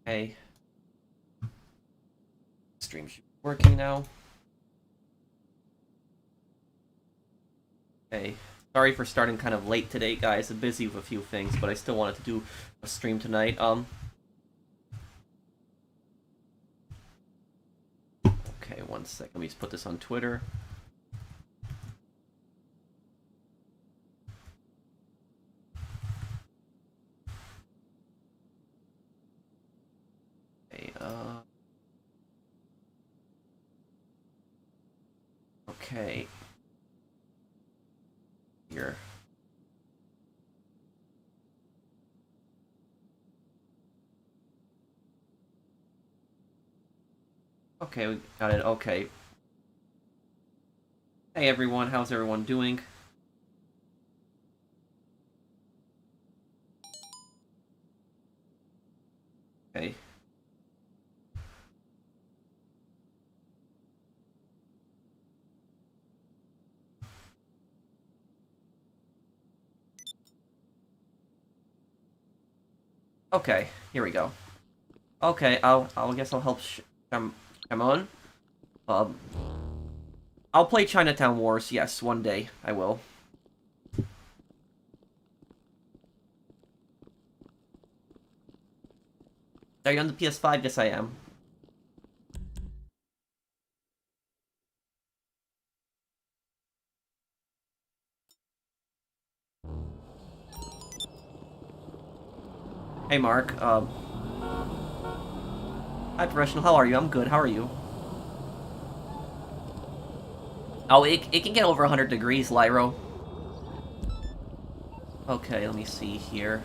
Okay. Stream should be working now. Okay. Sorry for starting kind of late today, guys. I'm busy with a few things, but I still wanted to do a stream tonight. Okay, one second. Let me just put this on Twitter. Okay, okay. Here. Okay, we got it. Okay. Hey everyone, how's everyone doing? Okay. Okay, here we go. Okay, I guess I'll help come on. I'll play Chinatown Wars, yes, one day, I will. Are you on the PS5? Yes, I am. Hey, Mark. Hi, Professional. How are you? I'm good. How are you? Oh, it can get over 100 degrees, Lyro. Okay, let me see here.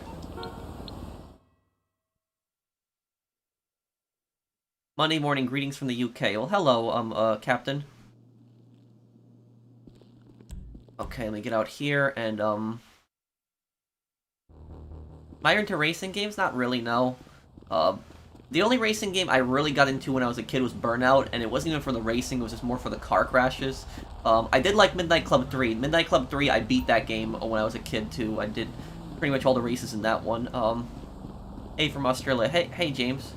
Monday morning greetings from the UK. Well, hello, Captain. Okay, let me get out here and, Am I into racing games? Not really, no. The only racing game I really got into when I was a kid was Burnout, and it wasn't even for the racing, it was just more for the car crashes. I did like Midnight Club 3. Midnight Club 3, I beat that game when I was a kid, too. I did pretty much all the races in that one. Hey, from Australia. Hey, James.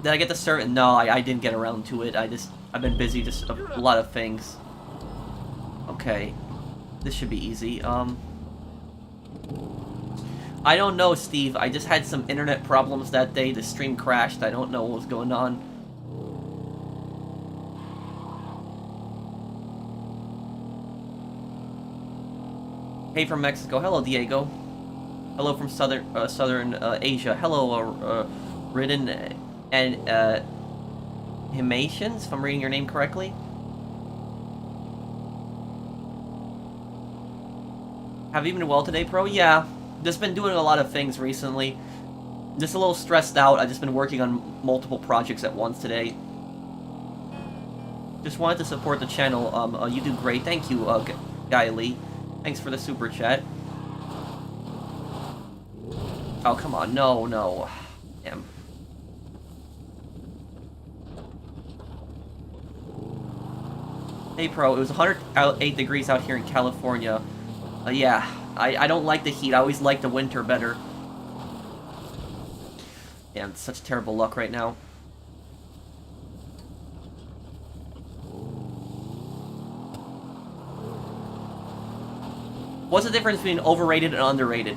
Did I get the cert? No, I didn't get around to it. I've been busy, just a lot of things. Okay. This should be easy. I don't know, Steve. I just had some internet problems that day. The stream crashed. I don't know what was going on. Hey from Mexico. Hello, Diego. Hello from Southern Asia. Hello, Ridden and Himatians, if I'm reading your name correctly. Have you been well today, Pro? Yeah. Just been doing a lot of things recently. Just a little stressed out. I've just been working on multiple projects at once today. Just wanted to support the channel. You do great. Thank you, Guy Lee. Thanks for the super chat. Oh, come on. No. Damn. Hey, Pro. It was 108 degrees out here in California. Yeah. I don't like the heat. I always like the winter better. Damn, it's such terrible luck right now. What's the difference between overrated and underrated?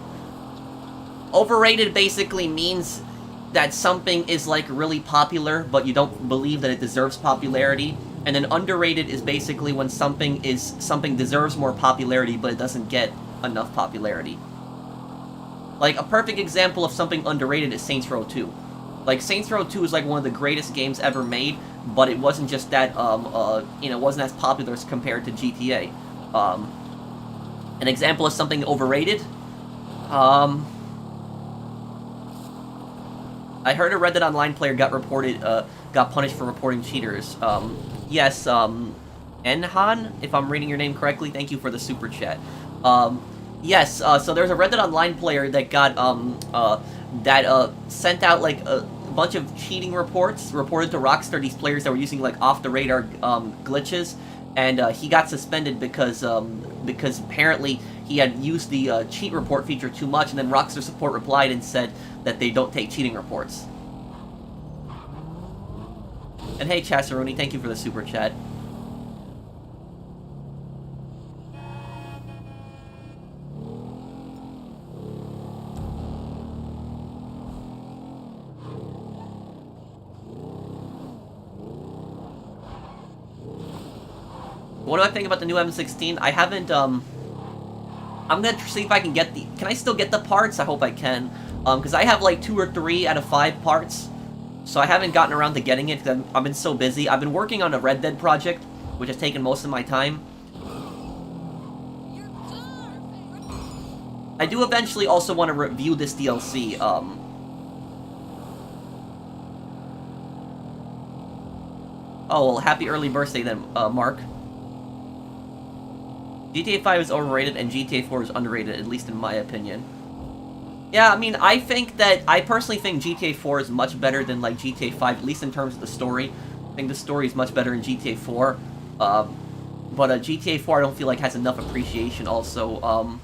Overrated basically means that something is like really popular, but you don't believe that it deserves popularity. And then underrated is basically when something deserves more popularity, but it doesn't get enough popularity. Like, a perfect example of something underrated is Saints Row 2. Like, Saints Row 2 is like one of the greatest games ever made, but it wasn't just that, it wasn't as popular as compared to GTA. An example of something overrated, I heard a Reddit Online player got punished for reporting cheaters. Yes, Enhan, if I'm reading your name correctly, thank you for the super chat. Yes, so there's a Reddit Online player that got, sent out, like, a bunch of cheating reports, reported to Rockstar, these players that were using, like, off-the-radar, glitches, and, he got suspended because apparently he had used the cheat report feature too much, and then Rockstar support replied and said that they don't take cheating reports. And hey, Chasseroni, thank you for the super chat. What do I think about the new M16? I haven't, I'm gonna see if I can get the... Can I still get the parts? I hope I can. Because I have like 2 or 3 out of 5 parts. So I haven't gotten around to getting it because I've been so busy. I've been working on a Red Dead project, which has taken most of my time. I do eventually also want to review this DLC. Oh, well, happy early birthday then, Mark. GTA 5 is overrated and GTA 4 is underrated, at least in my opinion. Yeah, I mean, I personally think GTA 4 is much better than, like, GTA 5, at least in terms of the story. I think the story is much better in GTA 4. But GTA 4 I don't feel like has enough appreciation also.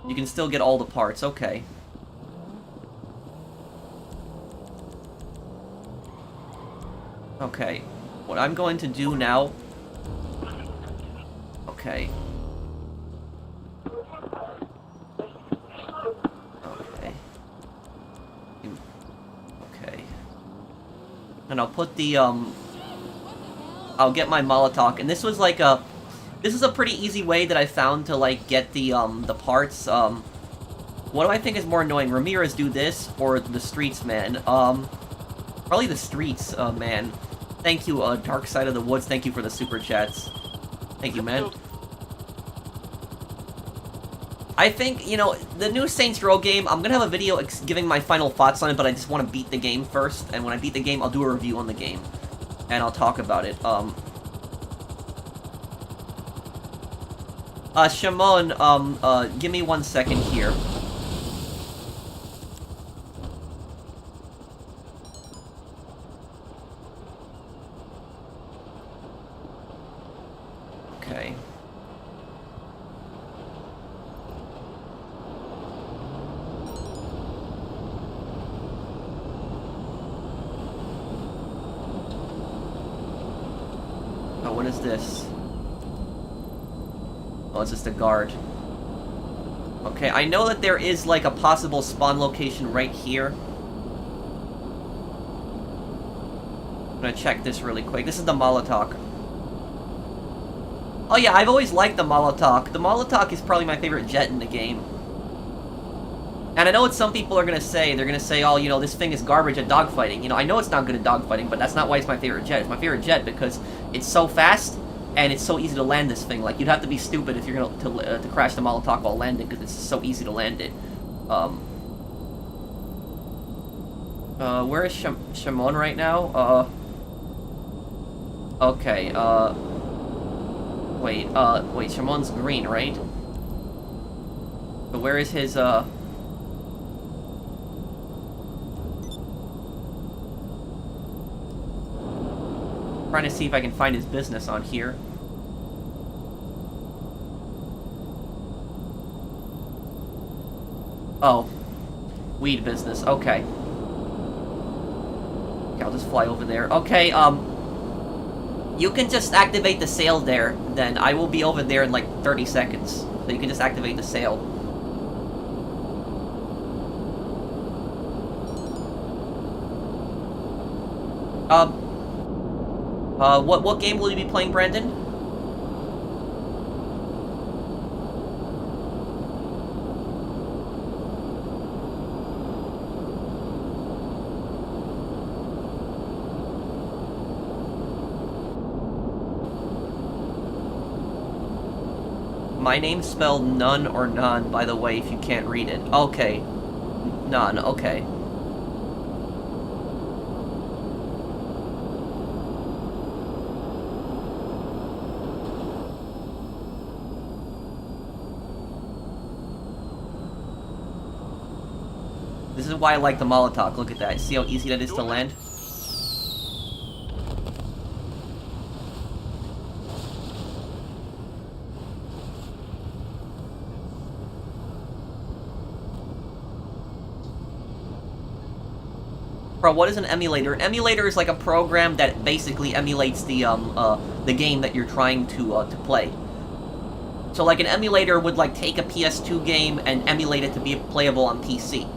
You can still get all the parts, okay. Okay, what I'm going to do now... Okay. Okay. And I'll put the, I'll get my Molotok, and this was like a... This is a pretty easy way that I found to, like, get the parts. What do I think is more annoying? Ramirez do this, or the Streets man? Probably the Streets, man. Thank you, Dark Side of the Woods, thank you for the super chats. Thank you, man. I think, you know, the new Saints Row game, I'm gonna have a video giving my final thoughts on it, but I just want to beat the game first, and when I beat the game, I'll do a review on the game. And I'll talk about it. Shimon, give me 1 second here. Okay. Oh, what is this? Oh, it's just a guard. Okay, I know that there is, like, a possible spawn location right here. I'm gonna check this really quick. This is the Molotok. Oh yeah, I've always liked the Molotok. The Molotok is probably my favorite jet in the game. And I know what some people are gonna say. They're gonna say, oh, you know, this thing is garbage at dogfighting. You know, I know it's not good at dogfighting, but that's not why it's my favorite jet. It's my favorite jet because it's so fast, and it's so easy to land this thing. Like, you'd have to be stupid if you're gonna to crash the Molotok while landing, because it's so easy to land it. Where is Shimon right now? Okay, wait, Shimon's green, right? But where is his, trying to see if I can find his business on here. Oh. Weed business, okay. Okay, I'll just fly over there. Okay, you can just activate the sail there, then I will be over there in like 30 seconds. So you can just activate the sail. What game will you be playing, Brandon? My name's spelled none or none, by the way, if you can't read it. Okay. None, okay. This is why I like the Molotok. Look at that. See how easy that is to land? Bro, what is an emulator? An emulator is like a program that basically emulates the game that you're trying to play. So like an emulator would like take a PS2 game and emulate it to be playable on PC.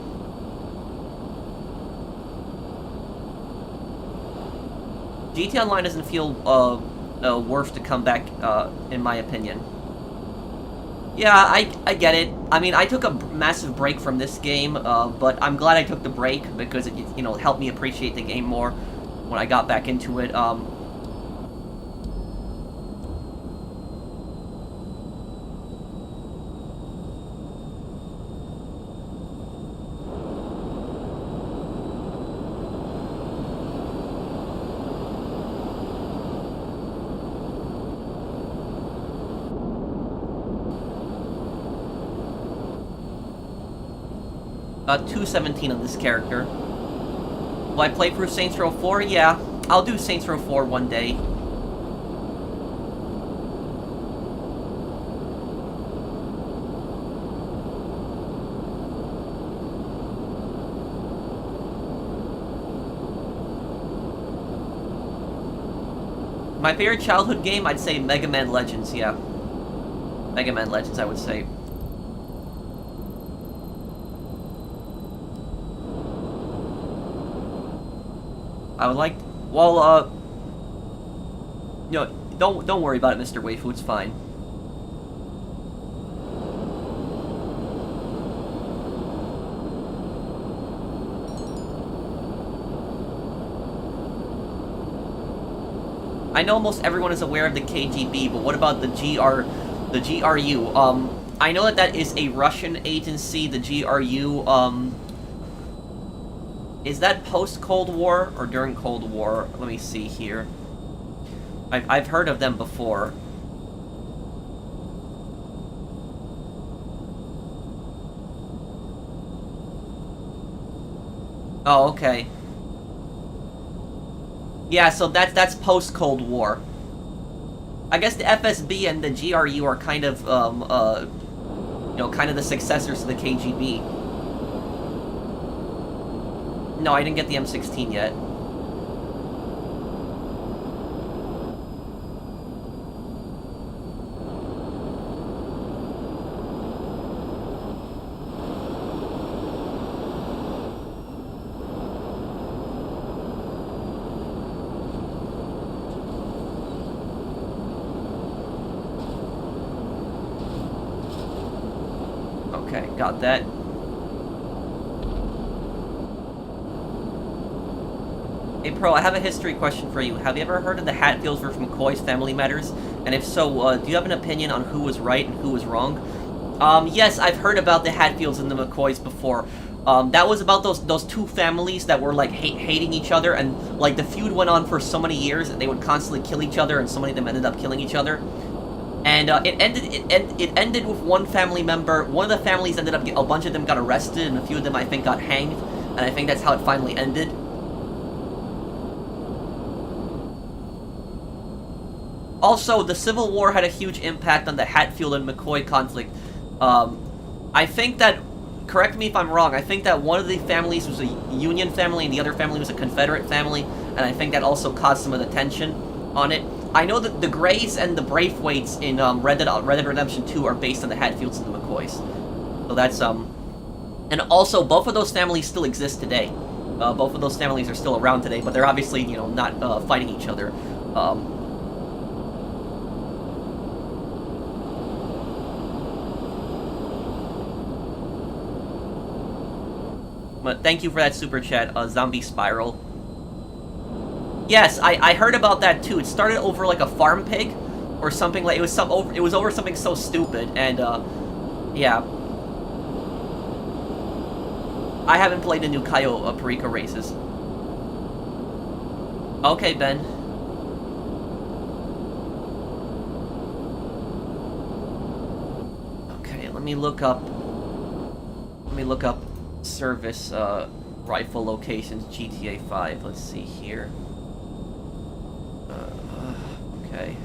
GT Online doesn't feel worth to come back, in my opinion. Yeah, I get it. I mean, I took a massive break from this game, but I'm glad I took the break because it, you know, helped me appreciate the game more when I got back into it. 217 on this character. Will I play through Saints Row 4? Yeah, I'll do Saints Row 4 one day. My favorite childhood game, I'd say Mega Man Legends, yeah. Mega Man Legends, I would say. I would like, well, you know, don't worry about it, Mr. Waifu, it's fine. I know almost everyone is aware of the KGB, but what about the GRU? I know that is a Russian agency, the GRU, is that post-Cold War or during Cold War? Let me see here. I've heard of them before. Oh, okay. Yeah, so that's post-Cold War. I guess the FSB and the GRU are kind of, you know, kind of the successors to the KGB. No, I didn't get the M16 yet. Okay, got that. Hey Pro, I have a history question for you. Have you ever heard of the Hatfields versus McCoy's Family Matters? And if so, do you have an opinion on who was right and who was wrong? Yes, I've heard about the Hatfields and the McCoys before. That was about those two families that were like hating each other, and like the feud went on for so many years, and they would constantly kill each other, and so many of them ended up killing each other. And it ended with one family member. One of the families ended up a bunch of them got arrested, and a few of them I think got hanged, and I think that's how it finally ended. Also, the Civil War had a huge impact on the Hatfield and McCoy conflict. I think that, correct me if I'm wrong, I think that one of the families was a Union family and the other family was a Confederate family, and I think that also caused some of the tension on it. I know that the Greys and the Braithwaites in Red Dead Redemption 2 are based on the Hatfields and the McCoys. So that's, and also, both of those families still exist today. Both of those families are still around today, but they're obviously, you know, not fighting each other. But thank you for that super chat, Zombie Spiral. Yes, I heard about that too. It started over like a farm pig, or something like it was over something so stupid, and yeah. I haven't played the new Cayo Perico races. Okay, Ben. Okay, let me look up service rifle locations GTA 5. Let's see here. Okay.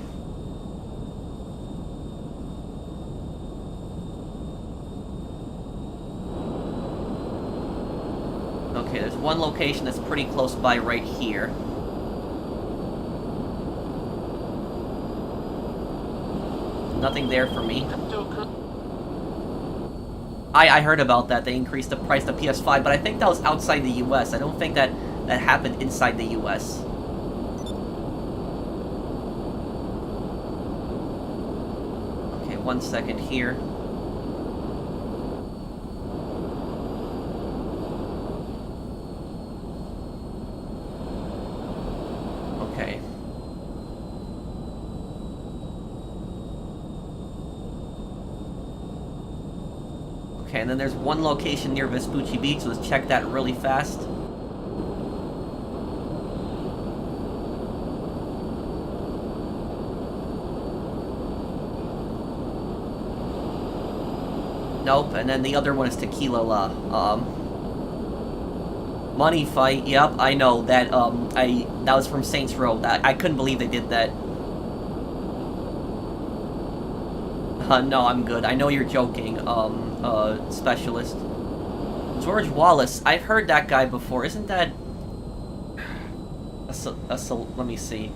Okay, there's one location that's pretty close by right here. Nothing there for me. I heard about that. They increased the price of PS5, but I think that was outside the US. I don't think that happened inside the US. Okay, 1 second here. Okay. Okay, and then there's one location near Vespucci Beach, so let's check that really fast. Nope, and then the other one is Tequila Money Fight. Yep, I know that. That was from Saints Row. I couldn't believe they did that. No, I'm good. I know you're joking. Specialist. George Wallace. I've heard that guy before. Isn't that? Let me see.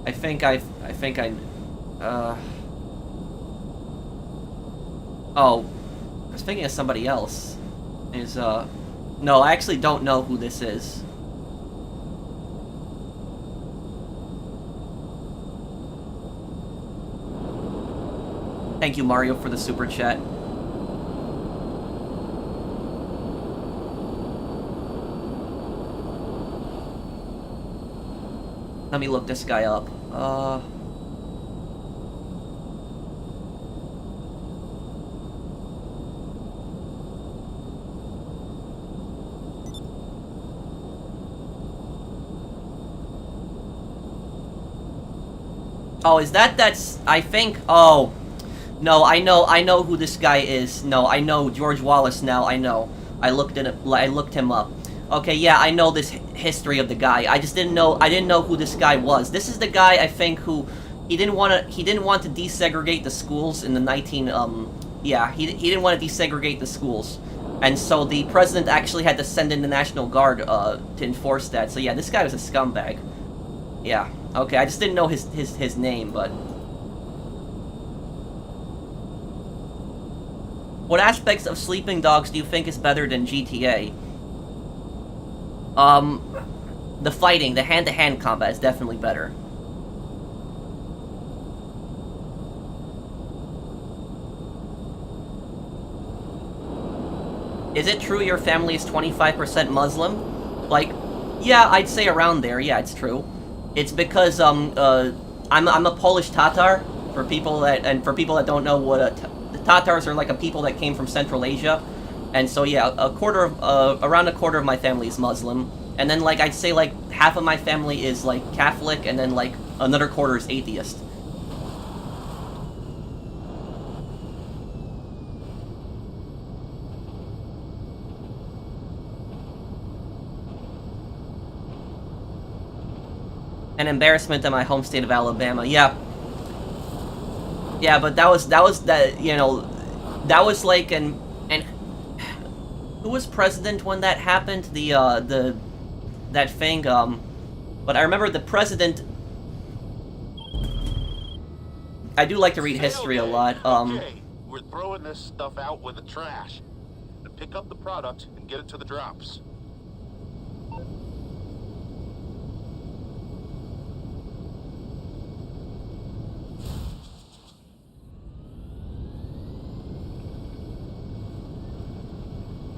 I think I. Oh. I was thinking of somebody else. No, I actually don't know who this is. Thank you, Mario, for the super chat. Let me look this guy up. Oh, is that's... I think... Oh. No, I know who this guy is. No, I know George Wallace now, I know. I looked him up. Okay, yeah, I know this history of the guy. I didn't know who this guy was. This is the guy, I think, who... He didn't want to desegregate the schools in the yeah, he didn't want to desegregate the schools. And so the president actually had to send in the National Guard, to enforce that. So yeah, this guy was a scumbag. Yeah. Okay, I just didn't know his name, but... What aspects of Sleeping Dogs do you think is better than GTA? The fighting, the hand-to-hand combat is definitely better. Is it true your family is 25% Muslim? Like, yeah, I'd say around there, yeah, it's true. It's because, I'm a Polish Tatar, for people that don't know what the Tatars are like a people that came from Central Asia. And so, yeah, around a quarter of my family is Muslim. And then, like, I'd say, like, half of my family is, like, Catholic, and then, like, another quarter is atheist. An embarrassment in my home state of Alabama. Yeah. Yeah, but that was you know, that was like and who was president when that happened? That thing, but I remember the president. I do like to read history a lot. Okay, we're throwing this stuff out with the trash. Pick up the product and get it to the drops.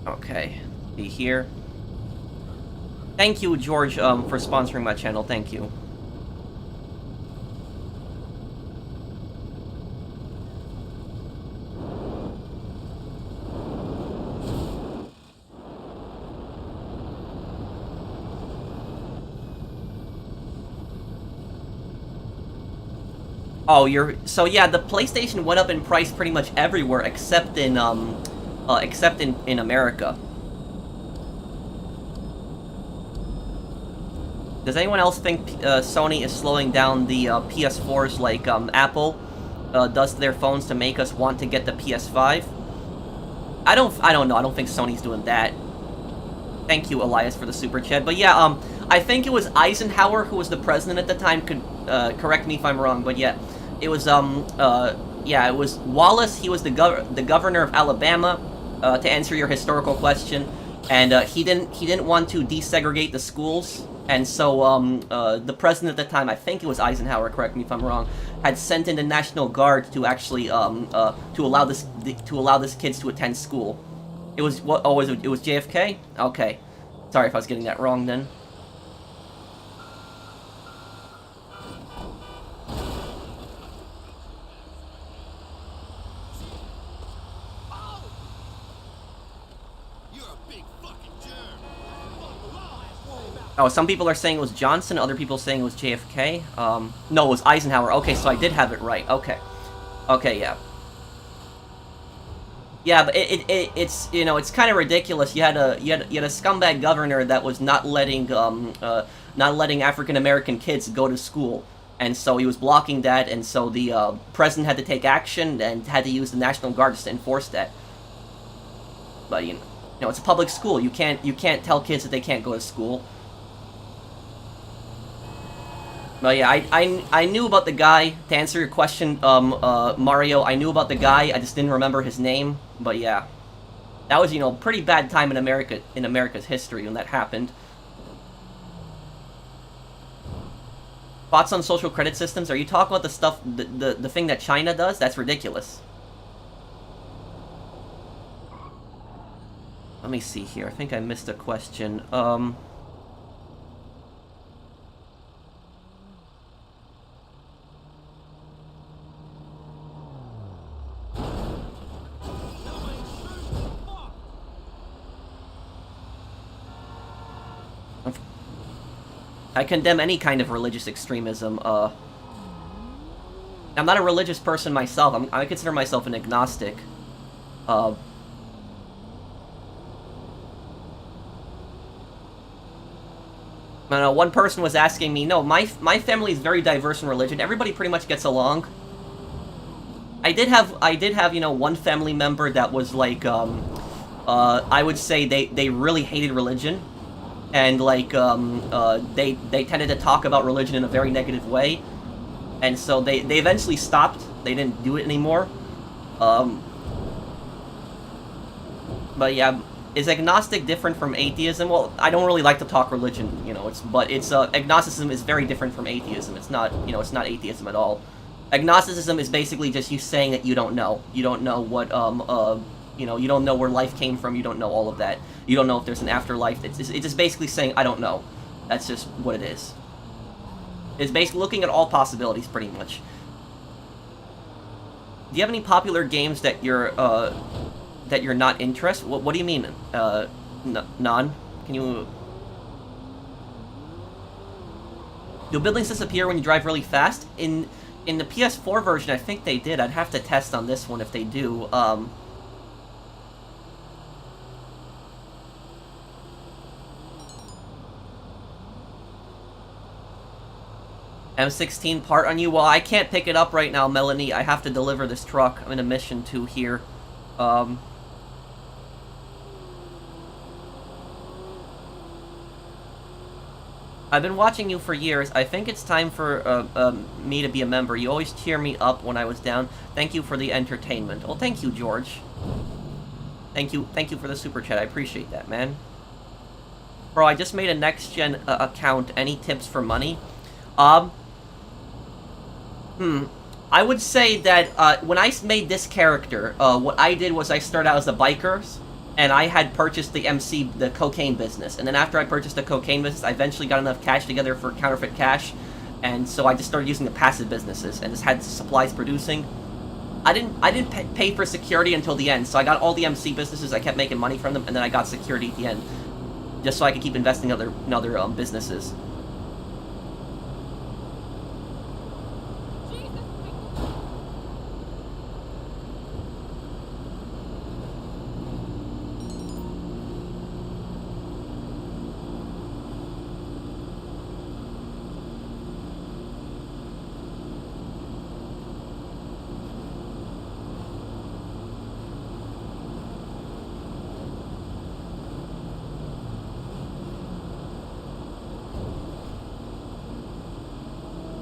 Okay, be here. Thank you, George, for sponsoring my channel. Thank you. Oh, so yeah, the PlayStation went up in price pretty much everywhere except in America. Does anyone else think Sony is slowing down the PS4s like Apple does to their phones to make us want to get the PS5? I don't know. I don't think Sony's doing that. Thank you, Elias, for the super chat. But yeah, I think it was Eisenhower who was the president at the time. Could correct me if I'm wrong, but yeah, it was yeah, it was Wallace. He was the governor of Alabama. To answer your historical question, and he didn't want to desegregate the schools, and so the president at the time, I think it was Eisenhower. Correct me if I'm wrong. Had sent in the National Guard to actually to allow this kids to attend school. It was what? Oh, it was JFK? Okay. Sorry if I was getting that wrong then. Oh, some people are saying it was Johnson, other people saying it was JFK. No, it was Eisenhower. Okay, so I did have it right. Okay. Okay, yeah. Yeah, but it's you know, it's kind of ridiculous. You had a scumbag governor that was not letting African American kids go to school, and so he was blocking that, and so the president had to take action and had to use the National Guard to enforce that. But you know, it's a public school. You can't tell kids that they can't go to school. But yeah, I knew about the guy. To answer your question, Mario, I knew about the guy. I just didn't remember his name. But yeah, that was, you know, pretty bad time in America's history when that happened. Thoughts on social credit systems? Are you talking about the stuff, the thing that China does? That's ridiculous. Let me see here. I think I missed a question. I condemn any kind of religious extremism. I'm not a religious person myself. I consider myself an agnostic. I don't know, one person was asking me, no, my family is very diverse in religion. Everybody pretty much gets along. I did have, you know, one family member that was like, I would say they really hated religion. And like they tended to talk about religion in a very negative way, and so they eventually stopped. They didn't do it anymore. But yeah, is agnostic different from atheism? Well, I don't really like to talk religion, you know. It's agnosticism is very different from atheism. It's not, you know, it's not atheism at all. Agnosticism is basically just you saying that you don't know. You don't know what you know, you don't know where life came from. You don't know all of that. You don't know if there's an afterlife. It's just basically saying, I don't know. That's just what it is. It's basically looking at all possibilities, pretty much. Do you have any popular games that you're not interested? What do you mean? None? Can you? Do buildings disappear when you drive really fast? In the PS4 version, I think they did. I'd have to test on this one if they do. M16 part on you? Well, I can't pick it up right now, Melanie. I have to deliver this truck. I'm in a mission to here. I've been watching you for years. I think it's time for me to be a member. You always cheer me up when I was down. Thank you for the entertainment. Well, thank you, George. Thank you for the super chat. I appreciate that, man. Bro, I just made a next-gen account. Any tips for money? I would say that when I made this character, what I did was I started out as a biker, and I had purchased the cocaine business. And then after I purchased the cocaine business, I eventually got enough cash together for counterfeit cash, and so I just started using the passive businesses and just had supplies producing. I didn't pay for security until the end, so I got all the MC businesses. I kept making money from them, and then I got security at the end, just so I could keep investing in other businesses.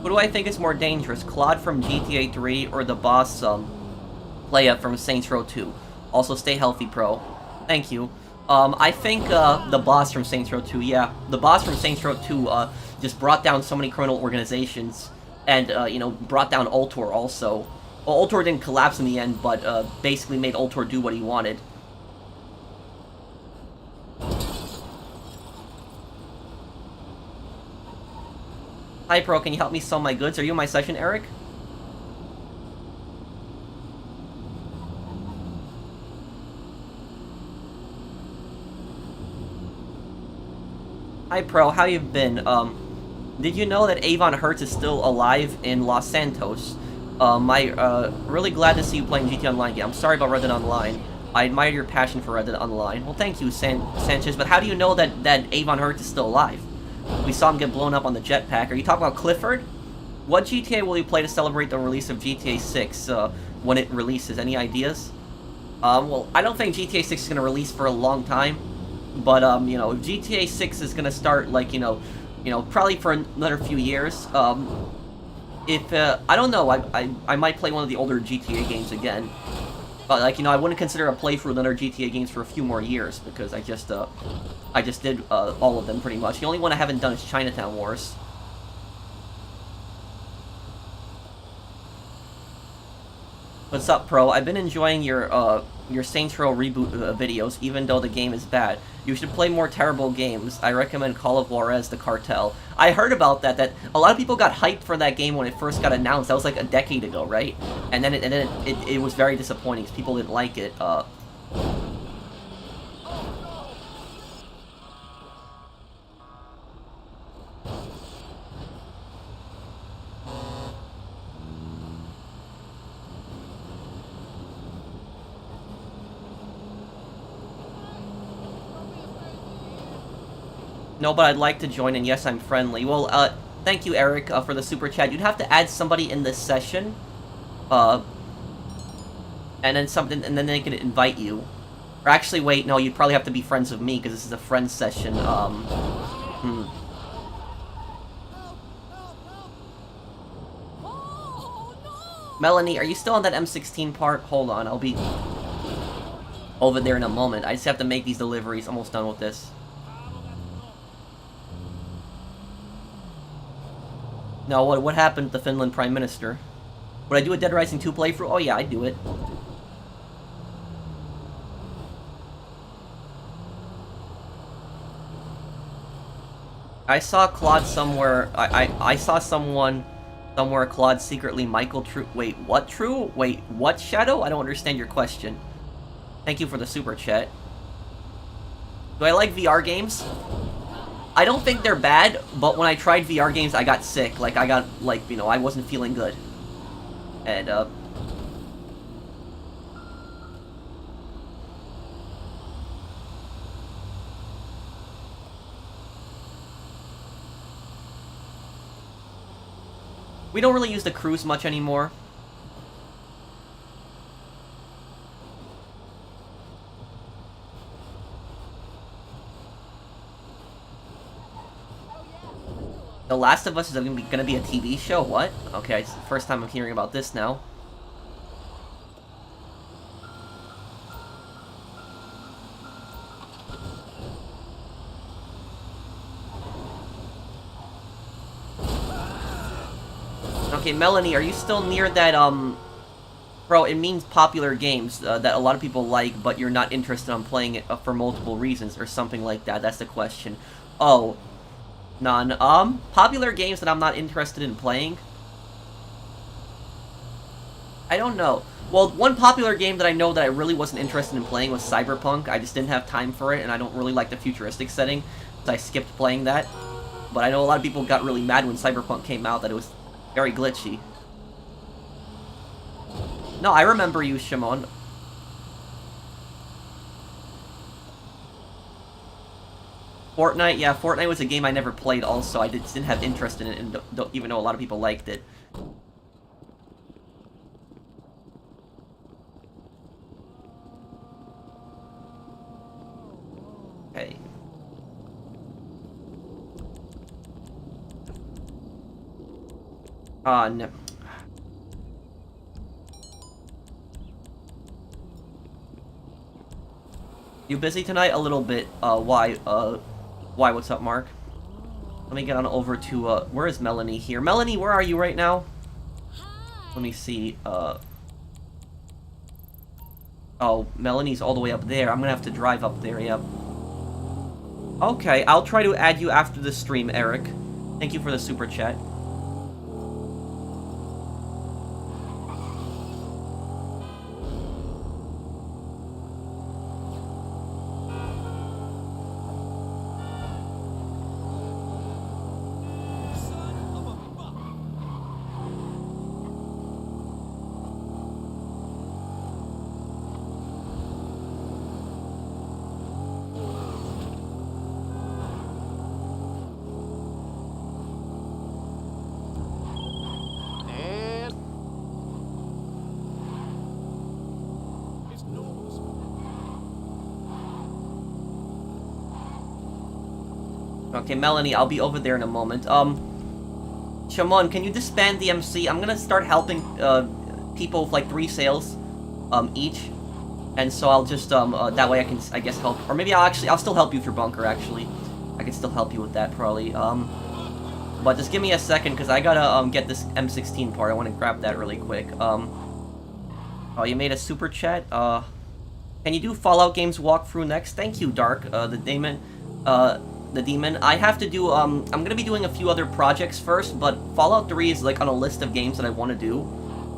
Who do I think is more dangerous, Claude from GTA 3 or the boss, Leia from Saints Row 2? Also, stay healthy, pro. Thank you. I think, the boss from Saints Row 2, yeah. The boss from Saints Row 2, just brought down so many criminal organizations, and, you know, brought down Ultor also. Well, Ultor didn't collapse in the end, but, basically made Ultor do what he wanted. Hi, Pro, can you help me sell my goods? Are you in my session, Eric? Hi, Pro, how you been? Did you know that Avon Hertz is still alive in Los Santos? Really glad to see you playing GTA Online again. I'm sorry about Red Dead Online. I admire your passion for Red Dead Online. Well, thank you, Sanchez, but how do you know that Avon Hertz is still alive? We saw him get blown up on the jetpack. Are you talking about Clifford? What GTA will you play to celebrate the release of GTA 6, when it releases? Any ideas? Well, I don't think GTA 6 is going to release for a long time, but, you know, if GTA 6 is going to start, like, you know, probably for another few years, I don't know, I might play one of the older GTA games again. But, like, you know, I wouldn't consider a playthrough of another GTA games for a few more years, because I just did, all of them, pretty much. The only one I haven't done is Chinatown Wars. What's up, Pro? I've been enjoying your Saints Row reboot videos, even though the game is bad. You should play more terrible games. I recommend Call of Juarez, The Cartel. I heard about that a lot of people got hyped for that game when it first got announced. That was like a decade ago, right? And then it was very disappointing because people didn't like it. No, but I'd like to join, and yes, I'm friendly. Well, thank you, Eric, for the super chat. You'd have to add somebody in this session, and then they can invite you. Or actually, wait, no, you'd probably have to be friends with me, because this is a friends session, Melanie, are you still on that M16 part? Hold on, I'll be over there in a moment. I just have to make these deliveries. Almost done with this. No, what happened to the Finland Prime Minister? Would I do a Dead Rising 2 playthrough? Oh yeah, I'd do it. I saw Claude somewhere. I saw someone somewhere. Claude secretly Michael True. Wait, what True? Wait, what Shadow? I don't understand your question. Thank you for the super chat. Do I like VR games? I don't think they're bad, but when I tried VR games, I got sick. Like, you know, I wasn't feeling good. And, we don't really use the cruise much anymore. The Last of Us is gonna be a TV show? What? Okay, it's the first time I'm hearing about this now. Okay, Melanie, are you still near that, Bro, it means popular games that a lot of people like, but you're not interested in playing it for multiple reasons, or something like that. That's the question. Oh. None. Popular games that I'm not interested in playing? I don't know. Well, one popular game that I know that I really wasn't interested in playing was Cyberpunk. I just didn't have time for it, and I don't really like the futuristic setting, so I skipped playing that. But I know a lot of people got really mad when Cyberpunk came out, that it was very glitchy. No, I remember you, Shimon. Fortnite, yeah, Fortnite was a game I never played also. I just didn't have interest in it, and don't even know a lot of people liked it. Okay. No. You busy tonight? A little bit. Why? What's up, Mark? Let me get on over to, where is Melanie here? Melanie, where are you right now? Let me see, oh, Melanie's all the way up there. I'm gonna have to drive up there, yep. Okay, I'll try to add you after the stream, Eric. Thank you for the super chat. Okay, Melanie, I'll be over there in a moment. Shimon, can you disband the MC? I'm gonna start helping, people with, like, 3 sales, each. And so I'll just, that way I can, I guess, help. Or maybe I'll still help you with your bunker, actually. I can still help you with that, probably. But just give me a second, because I gotta, get this M16 part. I want to grab that really quick. Oh, you made a super chat? Can you do Fallout Games walkthrough next? Thank you, Dark, the Demon. The Demon. I have to do, I'm gonna be doing a few other projects first, but Fallout 3 is, like, on a list of games that I want to do.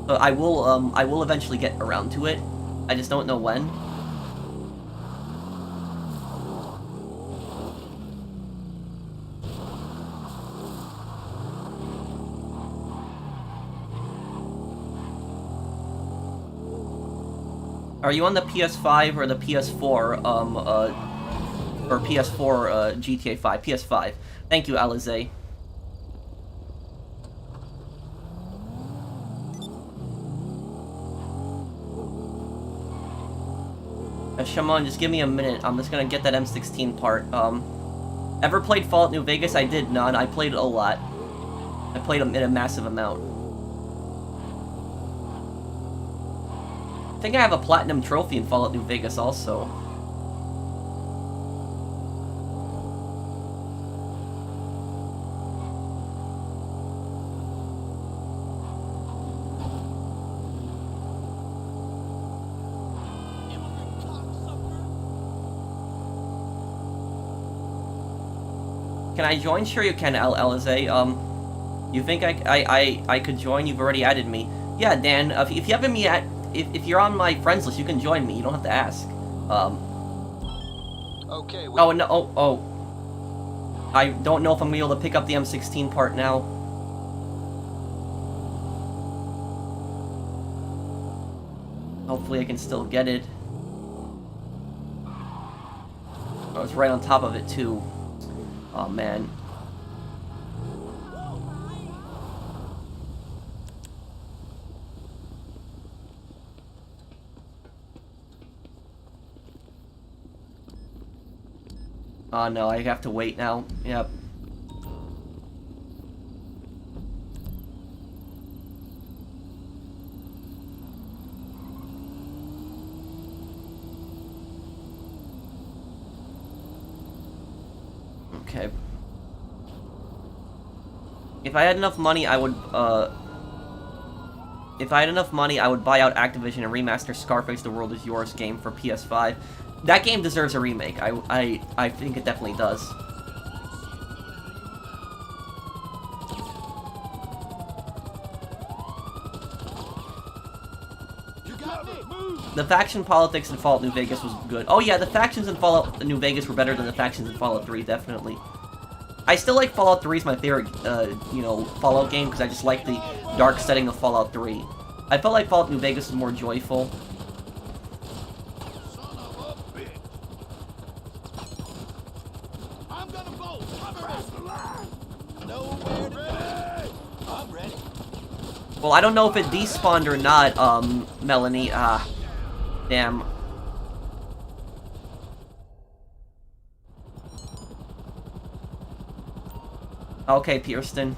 So I will eventually get around to it. I just don't know when. Are you on the PS5 or the PS4, or PS4, GTA 5? PS5. Thank you, Alize. Shaman, just give me a minute. I'm just gonna get that M16 part. Ever played Fallout New Vegas? I did none. I played it a lot. I played them in a massive amount. I think I have a platinum trophy in Fallout New Vegas also. Can I join? Sure you can, Alize. You think I could join? You've already added me. Yeah, Dan, if you haven't me at... If you're on my friends list, you can join me. You don't have to ask. Okay. Oh, no, oh. I don't know if I'm gonna be able to pick up the M16 part now. Hopefully I can still get it. I was right on top of it, too. Oh, man. Oh, no, I have to wait now. Yep. Okay. If I had enough money, I would, if I had enough money, I would buy out Activision and remaster Scarface The World Is Yours game for PS5. That game deserves a remake. I think it definitely does. The faction politics in Fallout New Vegas was good. Oh yeah, the factions in Fallout New Vegas were better than the factions in Fallout 3, definitely. I still like Fallout 3 is my favorite, you know, Fallout game, because I just like the dark setting of Fallout 3. I felt like Fallout New Vegas was more joyful. Well, I don't know if it despawned or not, Melanie. Damn. Okay, Pierston.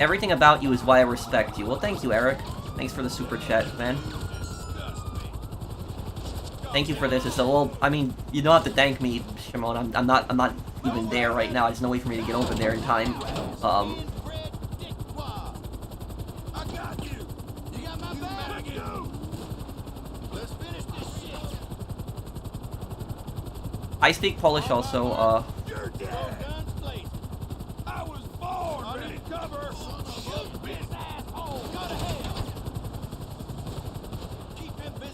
Everything about you is why I respect you. Well, thank you, Eric. Thanks for the super chat, man. Thank you for this. It's a well, I mean, you don't have to thank me, Shimon. I'm not even there right now. There's no way for me to get over there in time. I speak Polish also.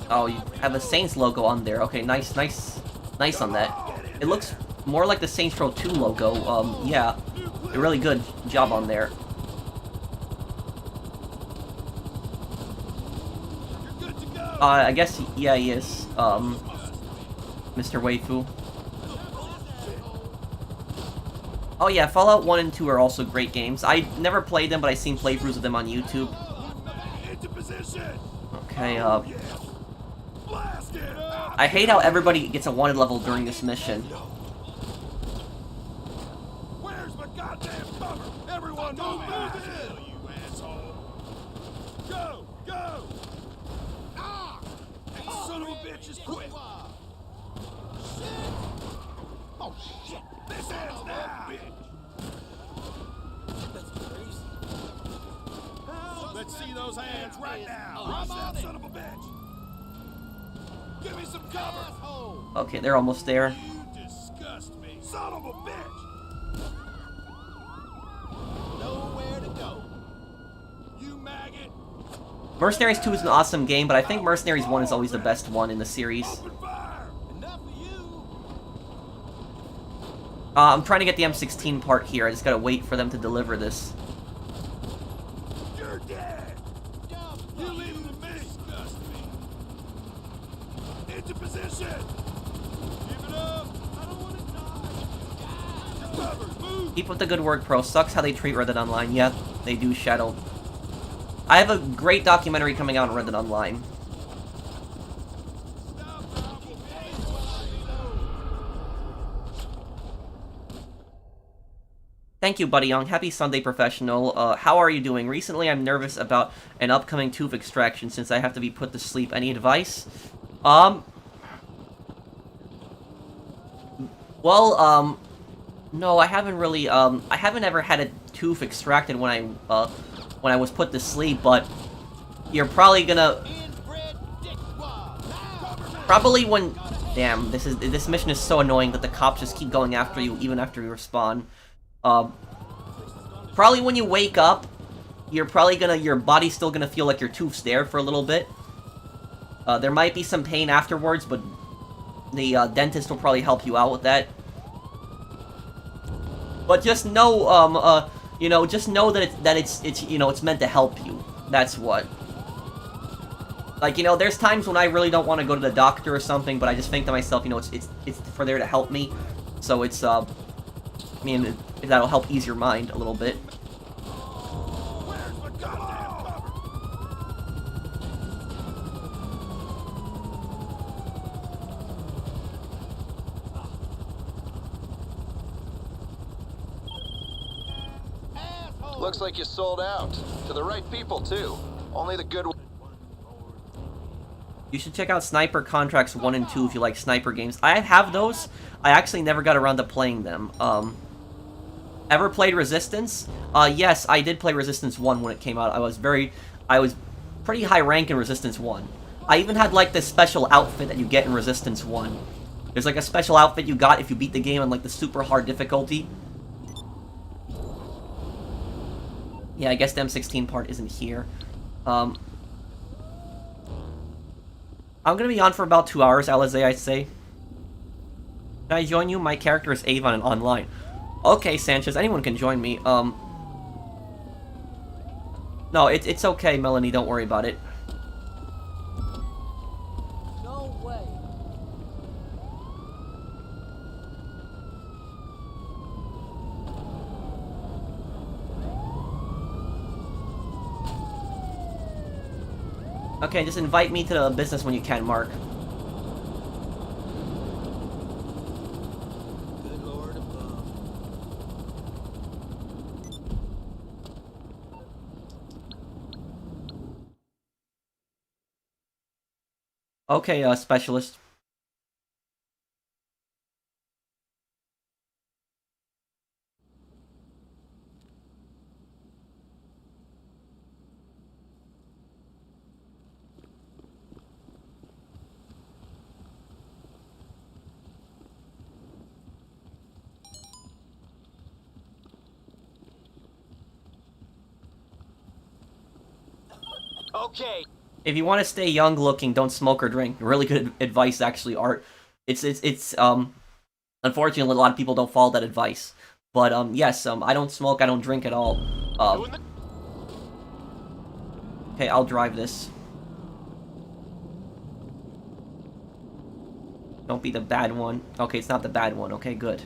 Oh, you have a Saints logo on there. Okay, nice on that. It looks more like the Saints Row 2 logo. Yeah, a really good job on there. I guess, yeah, he is, Mr. Waifu. Oh yeah, Fallout 1 and 2 are also great games. I never played them, but I've seen playthroughs of them on YouTube. Okay, I hate how everybody gets a wanted level during this mission. Where's my goddamn cover? Everyone move it, you asshole! Go! Go! Ah! That son of a bitch is quit! Shit! Oh shit! This ends now! That's crazy. Let's see those hands right now! Drop that son of a bitch! Give me some cover! Okay, they're almost there. You disgust me, son of a bitch! Nowhere to go. You maggot! Mercenaries 2 is an awesome game, but I think Mercenaries 1 is always the best one in the series. Enough of you. I'm trying to get the M16 part here. I just gotta wait for them to deliver this. You're dead. You leave him to me. Disgust me. Into position. Keep it up. I don't want to die. You're covered. Move. Keep up the good work, Pro. Sucks how they treat Red Dead Online. Yeah, they do, Shadow. I have a great documentary coming out on Red Dead Online. Thank you, Buddy Young. Happy Sunday, Professional. How are you doing? Recently, I'm nervous about an upcoming tooth extraction since I have to be put to sleep. Any advice? Well, no, I haven't really, I haven't ever had a tooth extracted when I was put to sleep, but you're probably gonna... Probably when... Damn, this mission is so annoying that the cops just keep going after you even after you respawn. Probably when you wake up, you're probably gonna... Your body's still gonna feel like your tooth's there for a little bit. There might be some pain afterwards, but the dentist will probably help you out with that. But just know, you know, just know that it's you know, it's meant to help you. That's what. Like, you know, there's times when I really don't want to go to the doctor or something, but I just think to myself, you know, it's for there to help me. So it's, I mean, if that'll help ease your mind a little bit. Where's my goddamn cover? Looks like you sold out. To the right people, too. Only the good... You should check out Sniper Contracts 1 and 2 if you like sniper games. I have those. I actually never got around to playing them. Ever played Resistance? Yes, I did play Resistance 1 when it came out. I was pretty high rank in Resistance 1. I even had, like, this special outfit that you get in Resistance 1. There's, like, a special outfit you got if you beat the game on, like, the super hard difficulty. Yeah, I guess the M16 part isn't here. I'm gonna be on for about 2 hours, Alizé, I'd say. Can I join you? My character is Avon and online. Okay, Sanchez, anyone can join me. No, it's okay, Melanie, don't worry about it. No way. Okay, just invite me to the business when you can, Mark. Good Lord above. Okay, specialist. Okay. If you want to stay young looking, don't smoke or drink. Really good advice, actually, Art. It's unfortunately, a lot of people don't follow that advice. But, yes, I don't smoke, I don't drink at all. Okay, I'll drive this. Don't be the bad one. Okay, it's not the bad one. Okay, good.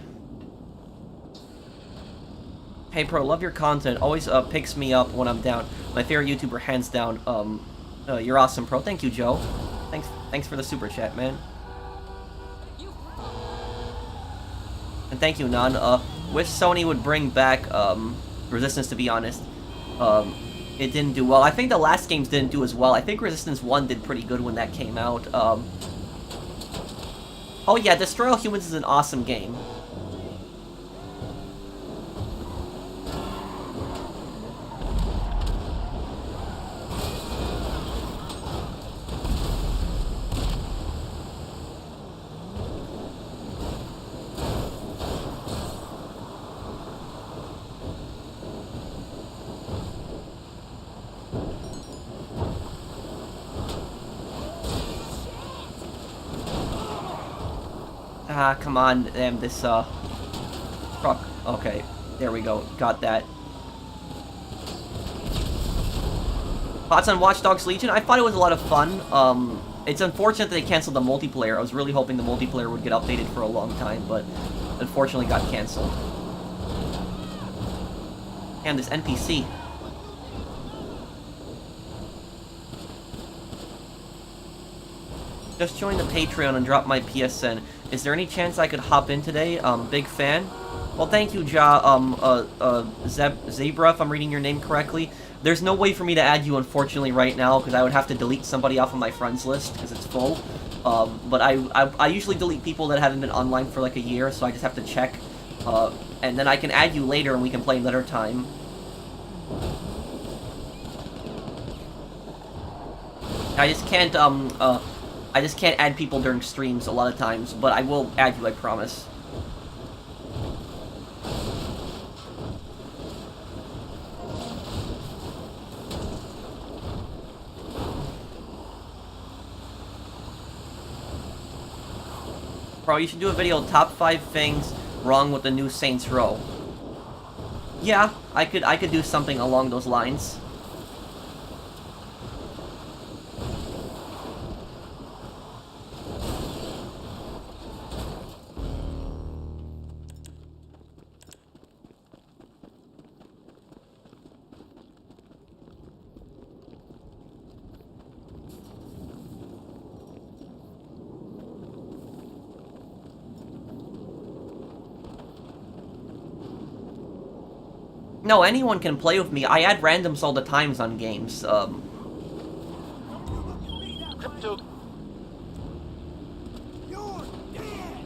Hey, Pro, love your content. Always, picks me up when I'm down. My favorite YouTuber, hands down. You're awesome, Pro. Thank you, Joe. Thanks for the super chat, man. And thank you, Nan. Wish Sony would bring back, Resistance, to be honest. It didn't do well. I think the last games didn't do as well. I think Resistance 1 did pretty good when that came out. Oh yeah, Destroy All Humans is an awesome game. Ah, come on, this, truck. Okay, there we go. Got that. Thoughts on Watch Dogs Legion? I thought it was a lot of fun. It's unfortunate that they canceled the multiplayer. I was really hoping the multiplayer would get updated for a long time, but unfortunately got canceled. And this NPC. Just joined the Patreon and dropped my PSN. Is there any chance I could hop in today? Big fan. Well, thank you, Zebra, if I'm reading your name correctly. There's no way for me to add you, unfortunately, right now, because I would have to delete somebody off of my friends list, because it's full. But I usually delete people that haven't been online for like a year, so I just have to check. And then I can add you later and we can play another time. I just can't, I just can't add people during streams a lot of times, but I will add you, I promise. Bro, you should do a video, top 5 things wrong with the new Saints Row. Yeah, I could do something along those lines. No, anyone can play with me. I add randoms all the times on games. Crypto. You're dead.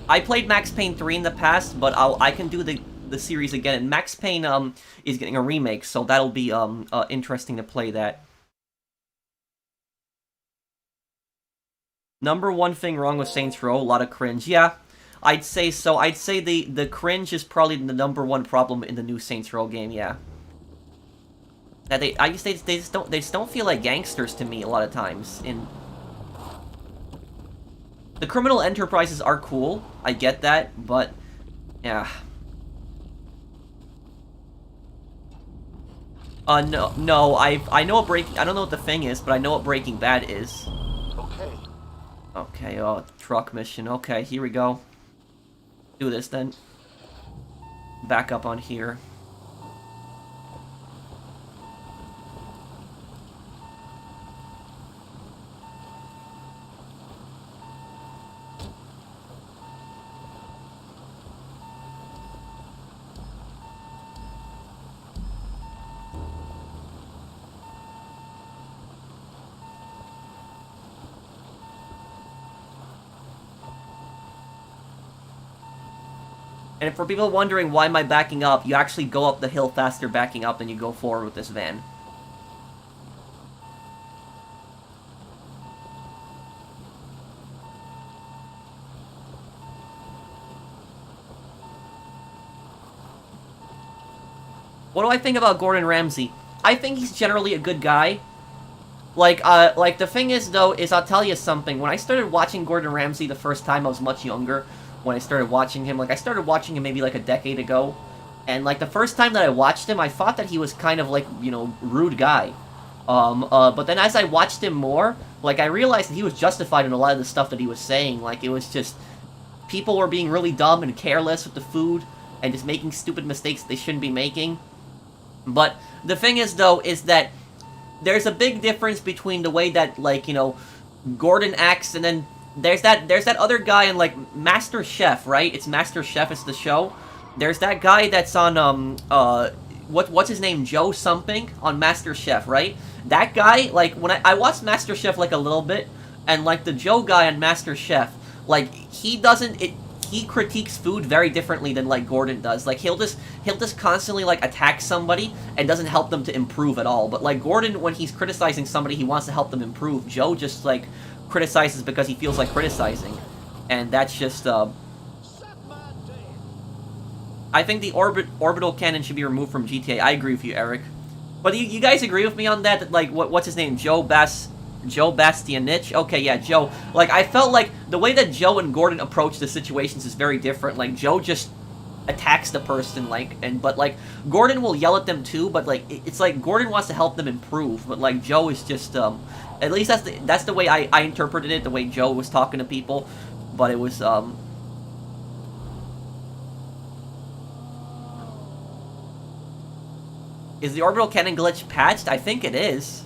I played Max Payne 3 in the past, but I can do the series again. And Max Payne is getting a remake, so that'll be interesting to play that. Number one thing wrong with Saints Row, a lot of cringe. Yeah, I'd say so. I'd say the cringe is probably the number one problem in the new Saints Row game. Yeah. That they just don't feel like gangsters to me a lot of times. The criminal enterprises are cool. I get that, but yeah. No. I know what I don't know what the thing is, but I know what Breaking Bad is. Okay. Okay, oh, truck mission. Okay, here we go. Do this then. Back up on here. And for people wondering why am I backing up, you actually go up the hill faster backing up than you go forward with this van. What do I think about Gordon Ramsay? I think he's generally a good guy. Like, the thing is, though, is I'll tell you something. When I started watching Gordon Ramsay the first time, I was much younger. When I started watching him, like, I started watching him maybe, like, a decade ago. And, like, the first time that I watched him, I thought that he was kind of, like, you know, rude guy. But then as I watched him more, like, I realized that he was justified in a lot of the stuff that he was saying. Like, it was just... people were being really dumb and careless with the food, and just making stupid mistakes they shouldn't be making. But the thing is, though, is that there's a big difference between the way that, like, you know, Gordon acts, and then there's that other guy in, like, Master Chef, right? It's Master Chef, it's the show. There's that guy that's on, what's his name? Joe something on Master Chef, right? That guy, like, when I watched Master Chef, like, a little bit, and, like, the Joe guy on Master Chef, like, he critiques food very differently than, like, Gordon does. Like, he'll just constantly, like, attack somebody and doesn't help them to improve at all. But, like, Gordon, when he's criticizing somebody, he wants to help them improve. Joe just, like, criticizes because he feels like criticizing. And that's just, I think the orbital cannon should be removed from GTA. I agree with you, Eric. But you guys agree with me on that? That, like, what's his name? Joe Bastianich? Okay, yeah, Joe. Like, I felt like the way that Joe and Gordon approach the situations is very different. Like, Joe just attacks the person, like, but, like, Gordon will yell at them too, but, like, it's like Gordon wants to help them improve, but, like, Joe is just, at least that's the way I interpreted it, the way Joe was talking to people, but it was, is the orbital cannon glitch patched? I think it is.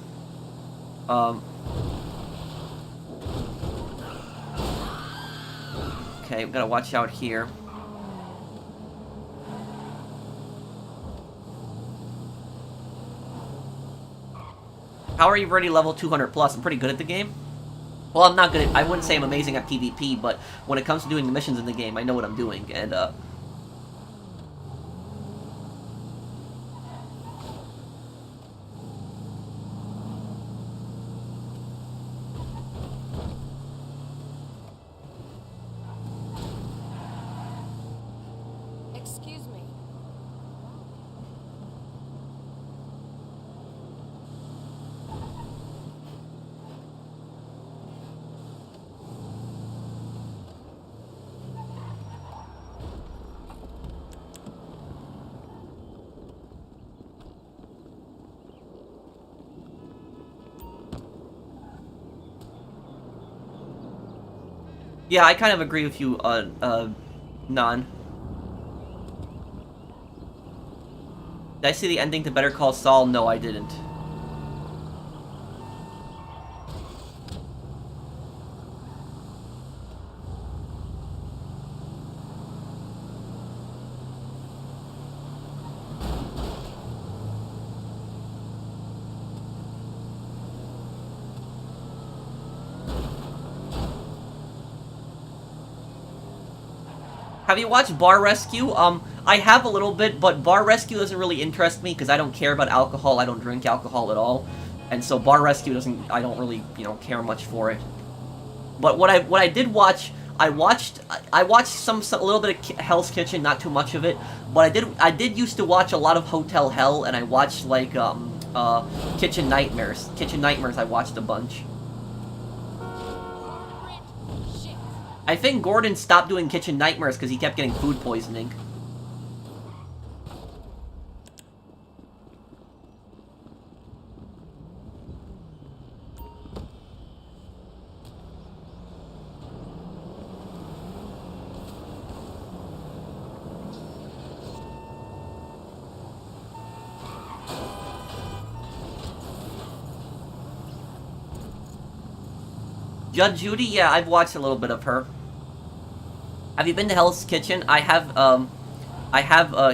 Okay, we gotta watch out here. How are you already level 200 plus? I'm pretty good at the game. Well, I'm not good at... I wouldn't say I'm amazing at PvP, but when it comes to doing the missions in the game, I know what I'm doing, and, Excuse me. yeah, I kind of agree with you, Non. Did I see the ending to Better Call Saul? No, I didn't. Have you watched Bar Rescue? I have a little bit, but Bar Rescue doesn't really interest me because I don't care about alcohol. I don't drink alcohol at all, and so Bar Rescue doesn't. I don't really, you know, care much for it. But what I did watch, I watched a little bit of Hell's Kitchen, not too much of it. But I did used to watch a lot of Hotel Hell, and I watched like Kitchen Nightmares. Kitchen Nightmares I watched a bunch. I think Gordon stopped doing Kitchen Nightmares because he kept getting food poisoning. Judge Judy? Yeah, I've watched a little bit of her. Have you been to Hell's Kitchen? I have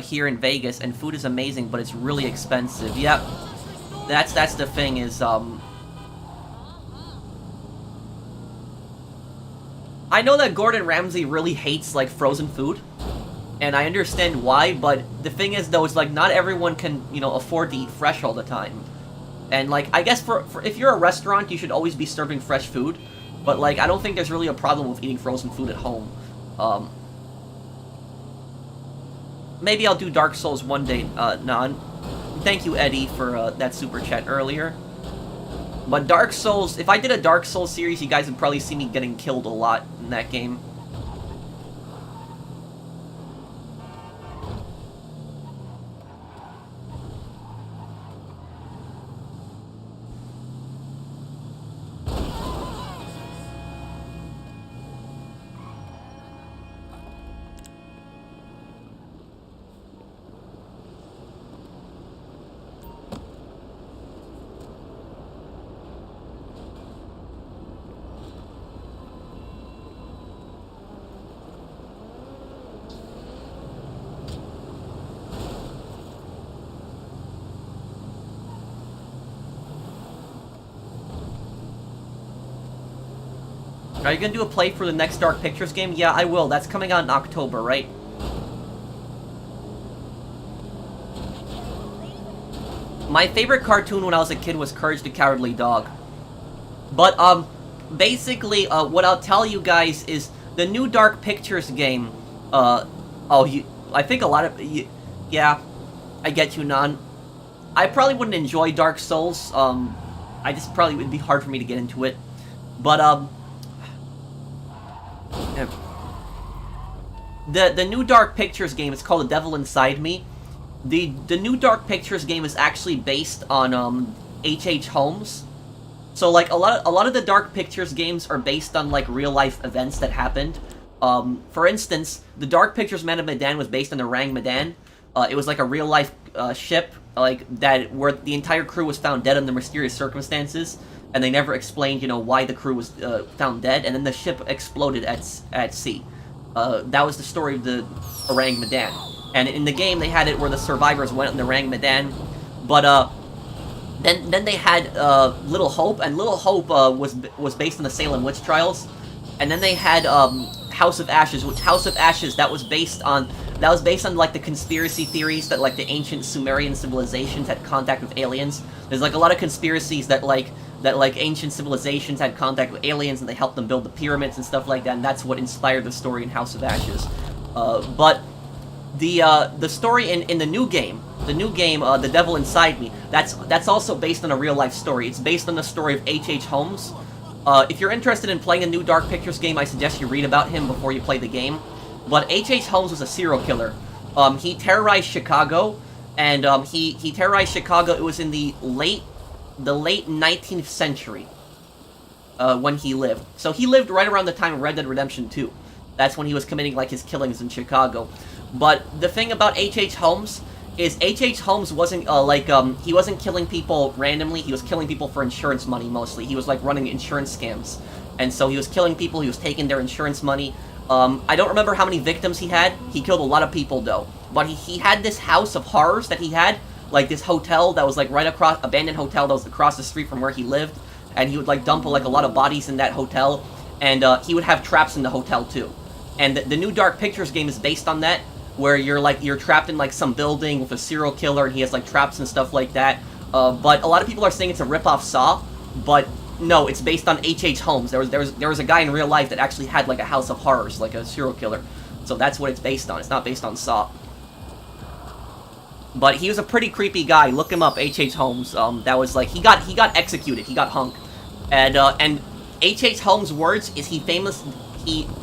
here in Vegas, and food is amazing, but it's really expensive. Yep. That's the thing is, I know that Gordon Ramsay really hates, like, frozen food. and I understand why, but the thing is, though, is, like, not everyone can, you know, afford to eat fresh all the time. And, like, I guess for if you're a restaurant, you should always be serving fresh food, but, like, I don't think there's really a problem with eating frozen food at home. Maybe I'll do Dark Souls one day, Nan. Thank you, Eddie, for that super chat earlier. But Dark Souls, if I did a Dark Souls series, you guys would probably see me getting killed a lot in that game. Are you gonna do a play for the next Dark Pictures game? Yeah, I will. That's coming out in October, right? My favorite cartoon when I was a kid was Courage the Cowardly Dog. But, basically, what I'll tell you guys is the new Dark Pictures game, I think a lot of, yeah, I get you, Nan. I probably wouldn't enjoy Dark Souls, I just probably would be hard for me to get into it. But, the new Dark Pictures game is called The Devil Inside Me. The new Dark Pictures game is actually based on H.H. Holmes. So like a lot of the Dark Pictures games are based on like real life events that happened. For instance, the Dark Pictures Man of Medan was based on the Rang Medan. It was like a real life ship like that where the entire crew was found dead under mysterious circumstances, and they never explained, you know, why the crew was found dead, and then the ship exploded at sea. That was the story of the Orang Medan. And in the game, they had it where the survivors went on the Orang Medan, but then they had Little Hope, and Little Hope was based on the Salem witch trials, and then they had House of Ashes, which House of Ashes that was based on like the conspiracy theories that like the ancient Sumerian civilizations had contact with aliens. There's like a lot of conspiracies that ancient civilizations had contact with aliens and they helped them build the pyramids and stuff like that, and that's what inspired the story in House of Ashes. But the story in the new game, The Devil Inside Me, that's also based on a real life story. It's based on the story of H.H. Holmes. If you're interested in playing a new Dark Pictures game, I suggest you read about him before you play the game. But H.H. Holmes was a serial killer. He terrorized Chicago, and he terrorized Chicago. It was in the late 19th century when he lived. So he lived right around the time of Red Dead Redemption 2. That's when he was committing like his killings in Chicago. But the thing about H.H. Holmes is H.H. Holmes wasn't he wasn't killing people randomly. He was killing people for insurance money mostly. He was like running insurance scams, and so he was killing people. He was taking their insurance money. I don't remember how many victims he had. He killed a lot of people though. But he had this house of horrors that he had, like this hotel that was like right across, abandoned hotel that was across the street from where he lived, and he would like dump like a lot of bodies in that hotel, and he would have traps in the hotel too. And the new Dark Pictures game is based on that, where you're trapped in like some building with a serial killer and he has like traps and stuff like that. But a lot of people are saying it's a rip-off Saw, but no, it's based on H.H. Holmes. There was a guy in real life that actually had like a house of horrors, like a serial killer. So that's what it's based on. It's not based on Saw. But he was a pretty creepy guy. Look him up, H.H. Holmes. That was like he got executed. He got hung. And H.H. Holmes' words is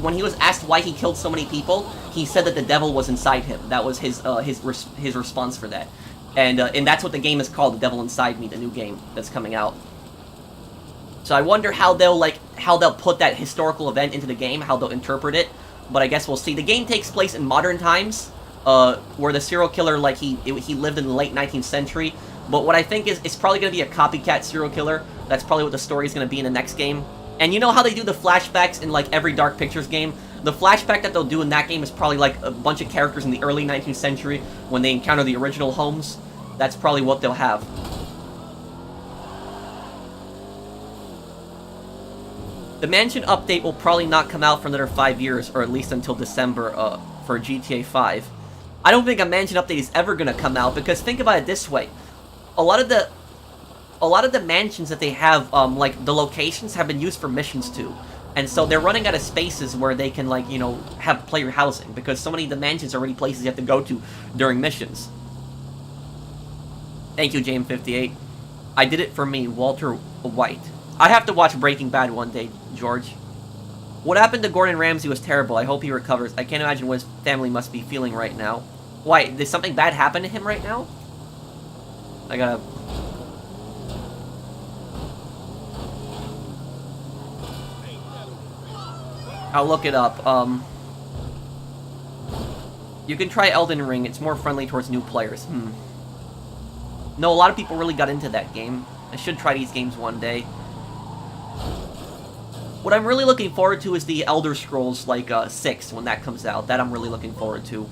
when he was asked why he killed so many people, he said that the devil was inside him. That was his response for that. And that's what the game is called, The Devil Inside Me, the new game that's coming out. So I wonder how they'll put that historical event into the game, how they'll interpret it. But I guess we'll see. The game takes place in modern times, where the serial killer he lived in the late 19th century. But what I think is it's probably going to be a copycat serial killer. That's probably what the story is going to be in the next game. And you know how they do the flashbacks in like every Dark Pictures game? The flashback that they'll do in that game is probably like a bunch of characters in the early 19th century when they encounter the original Holmes. That's probably what they'll have. The mansion update will probably not come out for another 5 years, or at least until December for GTA 5. I don't think a mansion update is ever gonna come out, because think about it this way. A lot of the mansions that they have, like, the locations have been used for missions too. And so they're running out of spaces where they can, like, you know, have player housing, because so many of the mansions are already places you have to go to during missions. Thank you, James58. I did it for me, Walter White. I have to watch Breaking Bad one day, George. What happened to Gordon Ramsay was terrible. I hope he recovers. I can't imagine what his family must be feeling right now. Why? Did something bad happen to him right now? I gotta... I'll look it up. You can try Elden Ring. It's more friendly towards new players. No, a lot of people really got into that game. I should try these games one day. What I'm really looking forward to is the Elder Scrolls, like, 6, when that comes out. That I'm really looking forward to.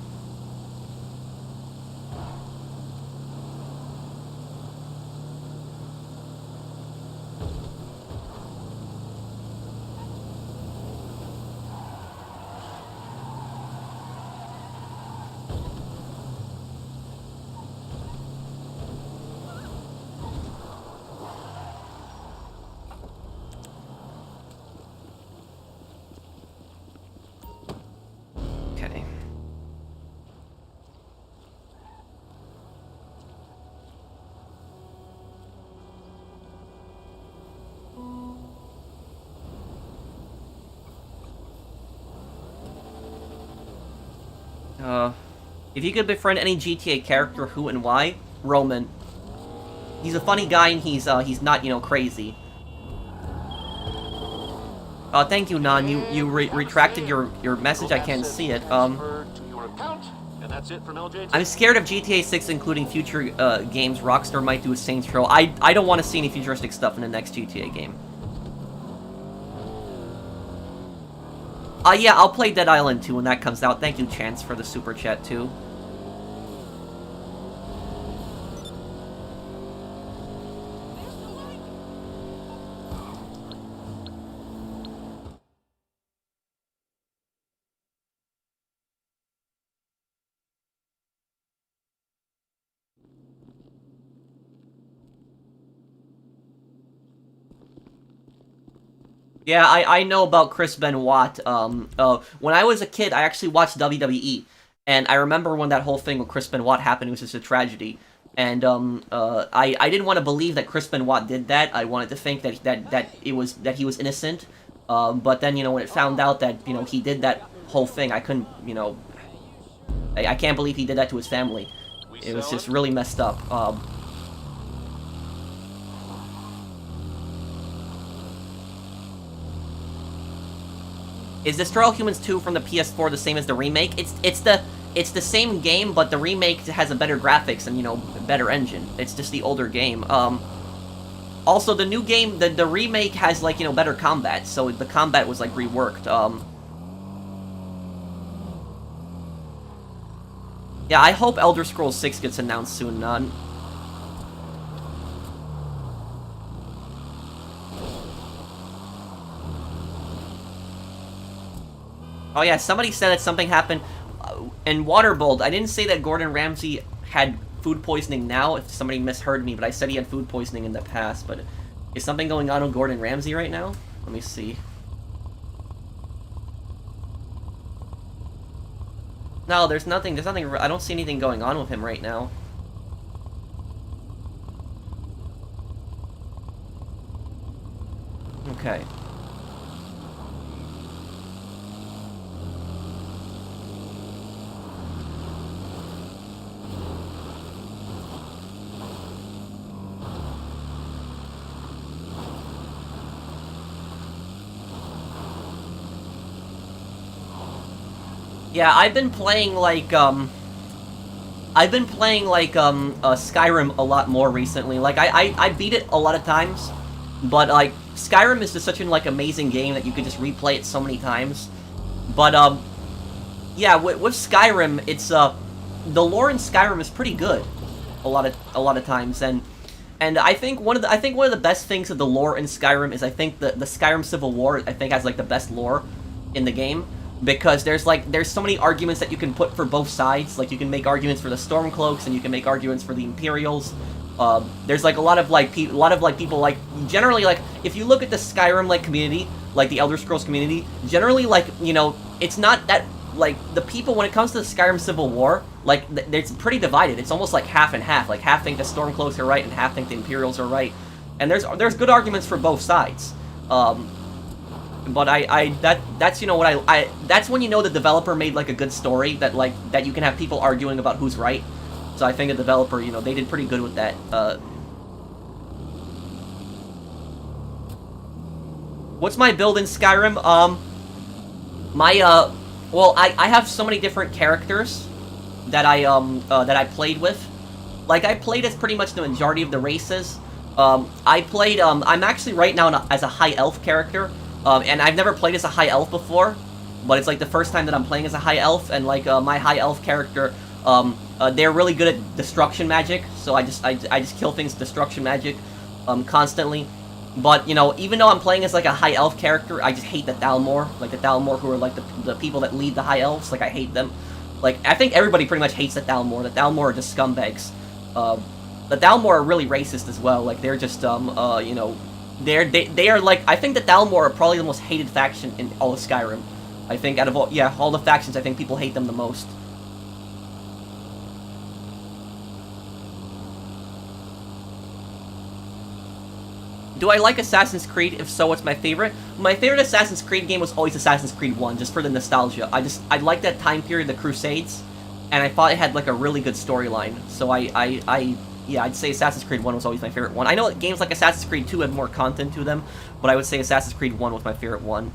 Okay. If you could befriend any GTA character, who and why? Roman. He's a funny guy and he's not, you know, crazy. Thank you, Nan. You retracted your message. I can't see it. I'm scared of GTA 6 including future games. Rockstar might do a Saints Row. I don't want to see any futuristic stuff in the next GTA game. Yeah, I'll play Dead Island 2 when that comes out. Thank you, Chance, for the super chat too. Yeah, I know about Chris Benoit. When I was a kid, I actually watched WWE, and I remember when that whole thing with Chris Benoit happened. It was just a tragedy, and I didn't want to believe that Chris Benoit did that. I wanted to think that he was innocent, but then, you know, when it found out that, you know, he did that whole thing, I couldn't, you know, I can't believe he did that to his family. It was just really messed up. Is Destroy All Humans 2 from the PS4 the same as the remake? It's the same game, but the remake has a better graphics and, you know, better engine. It's just the older game. Also, the new game, the remake has, like, you know, better combat, so the combat was, like, reworked. Yeah, I hope Elder Scrolls 6 gets announced soon, None. Oh yeah, somebody said that something happened in Waterbolt. I didn't say that Gordon Ramsay had food poisoning now, if somebody misheard me, but I said he had food poisoning in the past. But is something going on with Gordon Ramsay right now? Let me see. No, there's nothing, I don't see anything going on with him right now. Okay. Yeah, I've been playing Skyrim a lot more recently. Like, I beat it a lot of times, but, like, Skyrim is just such an, like, amazing game that you could just replay it so many times. But, yeah, with Skyrim, it's, the lore in Skyrim is pretty good a lot of times, and And I think one of the best things of the lore in Skyrim is I think the Skyrim Civil War I think has like the best lore in the game, because there's so many arguments that you can put for both sides. Like you can make arguments for the Stormcloaks and you can make arguments for the Imperials. There's like a lot of people like generally like if you look at the Skyrim like community, like the Elder Scrolls community, generally like it's not that like the people when it comes to the Skyrim Civil War, like it's pretty divided. It's almost like half and half. Like half think the Stormcloaks are right and half think the Imperials are right. And there's good arguments for both sides. But that's that's when you know the developer made like a good story that you can have people arguing about who's right. So I think the developer, they did pretty good with that. What's my build in Skyrim? Well, I have so many different characters that I played with. Like, I played as pretty much the majority of the races. I'm actually right now as a high elf character. And I've never played as a high elf before, but it's like the first time that I'm playing as a high elf, and like my high elf character, they're really good at destruction magic, so I just kill things with destruction magic, constantly. But, even though I'm playing as like a high elf character, I just hate the Thalmor, like the Thalmor who are like the people that lead the high elves, like I hate them. Like, I think everybody pretty much hates the Thalmor. The Thalmor are just scumbags. The Thalmor are really racist as well, like they're just, they are like, I think the Thalmor are probably the most hated faction in all of Skyrim. I think out of all the factions, I think people hate them the most. Do I like Assassin's Creed? If so, what's my favorite? My favorite Assassin's Creed game was always Assassin's Creed 1, just for the nostalgia. I liked that time period, the Crusades, and I thought it had like a really good storyline. So yeah, I'd say Assassin's Creed 1 was always my favorite one. I know that games like Assassin's Creed 2 have more content to them, but I would say Assassin's Creed 1 was my favorite one.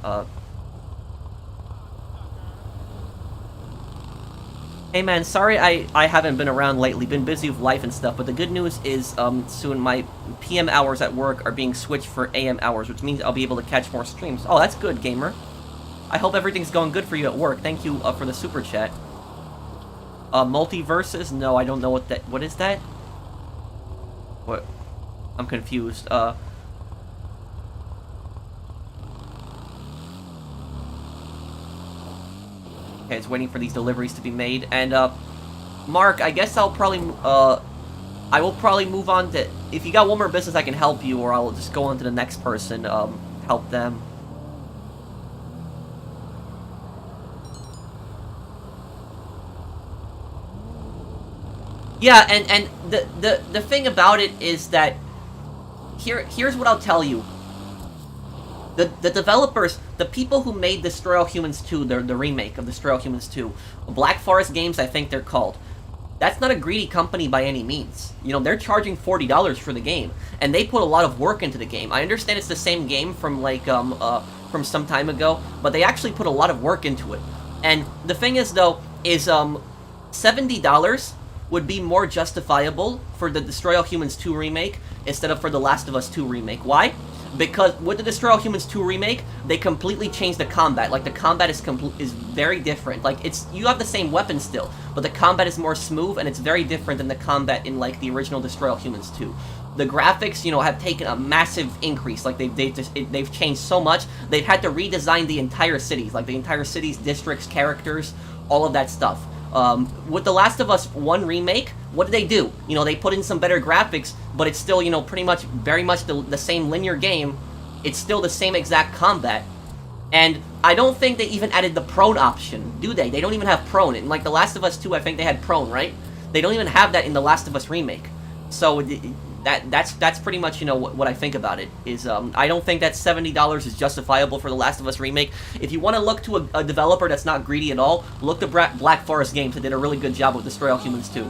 Hey man, sorry I haven't been around lately, been busy with life and stuff, but the good news is soon my PM hours at work are being switched for AM hours, which means I'll be able to catch more streams. Oh, that's good, gamer. I hope everything's going good for you at work. Thank you for the super chat. Multiverses? No, I don't know what is that? What? I'm confused. Okay, it's waiting for these deliveries to be made. And, Mark, I guess I will probably move on to... If you got one more business, I can help you, or I'll just go on to the next person, help them. Yeah, and the thing about it is that here's what I'll tell you. The developers, the people who made Destroy All Humans 2, the remake of Destroy All Humans 2, Black Forest Games, I think they're called. That's not a greedy company by any means. They're charging $40 for the game, and they put a lot of work into the game. I understand it's the same game from like from some time ago, but they actually put a lot of work into it. And the thing is though, is $70 would be more justifiable for the Destroy All Humans 2 remake instead of for the Last of Us 2 remake. Why? Because with the Destroy All Humans 2 remake, they completely changed the combat. Like, the combat is very different. Like, you have the same weapon still, but the combat is more smooth, and it's very different than the combat in, like, the original Destroy All Humans 2. The graphics, have taken a massive increase. Like, they've changed so much. They've had to redesign the entire cities. Like, the entire cities, districts, characters, all of that stuff. With The Last of Us 1 remake, what did they do? They put in some better graphics, but it's still, pretty much, very much the same linear game. It's still the same exact combat. And I don't think they even added the prone option, do they? They don't even have prone. In, like, The Last of Us 2, I think they had prone, right? They don't even have that in The Last of Us remake. So, that's pretty much, what I think about it, is, I don't think that $70 is justifiable for The Last of Us remake. If you want to look to a developer that's not greedy at all, look to Black Forest Games, that did a really good job with Destroy All Humans 2.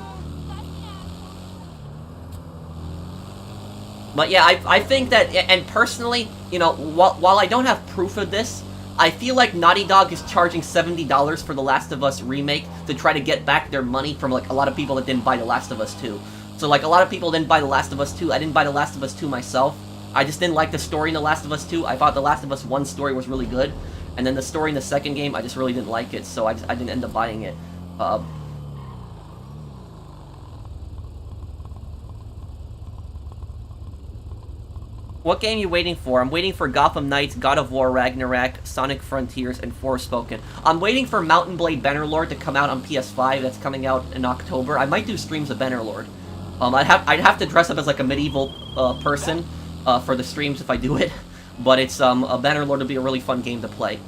But yeah, I think that, and personally, while I don't have proof of this, I feel like Naughty Dog is charging $70 for The Last of Us remake to try to get back their money from, like, a lot of people that didn't buy The Last of Us 2. So, like, a lot of people didn't buy The Last of Us 2. I didn't buy The Last of Us 2 myself. I just didn't like the story in The Last of Us 2. I thought The Last of Us 1 story was really good. And then the story in the second game, I just really didn't like it, so I didn't end up buying it. What game are you waiting for? I'm waiting for Gotham Knights, God of War Ragnarok, Sonic Frontiers, and Forspoken. I'm waiting for Mountain Blade Bannerlord to come out on PS5. That's coming out in October. I might do streams of Bannerlord. I'd have to dress up as like a medieval person for the streams if I do it. But it's a Bannerlord will be a really fun game to play.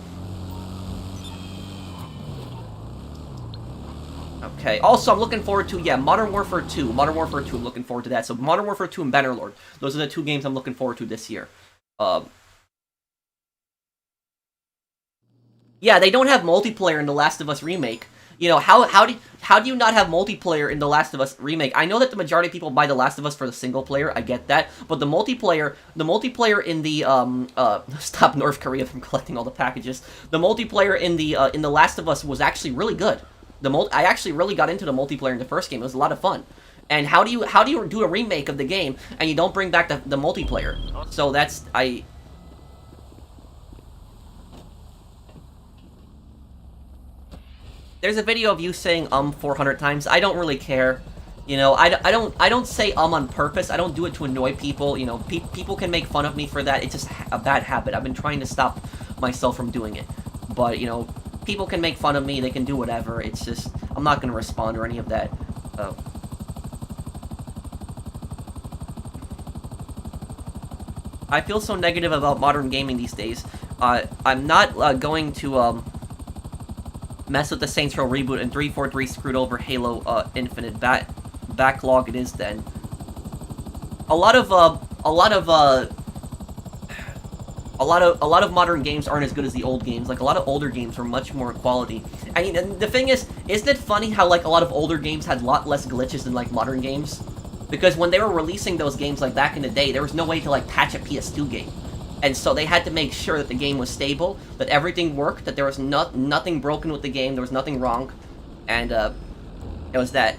Okay, also I'm looking forward to, yeah, Modern Warfare 2. Modern Warfare 2, I'm looking forward to that. So Modern Warfare 2 and Bannerlord. Those are the two games I'm looking forward to this year. Yeah, they don't have multiplayer in The Last of Us Remake. You know, how do you not have multiplayer in The Last of Us Remake? I know that the majority of people buy The Last of Us for the single player, I get that, but the multiplayer in the, stop North Korea from collecting all the packages. The multiplayer in The Last of Us was actually really good. I actually really got into the multiplayer in the first game. It was a lot of fun. And how do you do a remake of the game and you don't bring back the multiplayer? So that's, There's a video of you saying 400 times. I don't really care. You know, I don't say on purpose. I don't do it to annoy people. You know, people can make fun of me for that. It's just a bad habit. I've been trying to stop myself from doing it. But, you know, people can make fun of me. They can do whatever. It's just, I'm not going to respond or any of that. I feel so negative about modern gaming these days. I'm not going to mess with the Saints Row reboot, and 343 screwed over Halo Infinite. Backlog it is then. A lot of modern games aren't as good as the old games. Like, a lot of older games were much more quality. I mean, and the thing is, isn't it funny how, like, a lot of older games had a lot less glitches than, like, modern games? Because when they were releasing those games, like, back in the day, there was no way to, like, patch a PS2 game. And so they had to make sure that the game was stable, that everything worked, that there was nothing broken with the game, there was nothing wrong. And, it was that.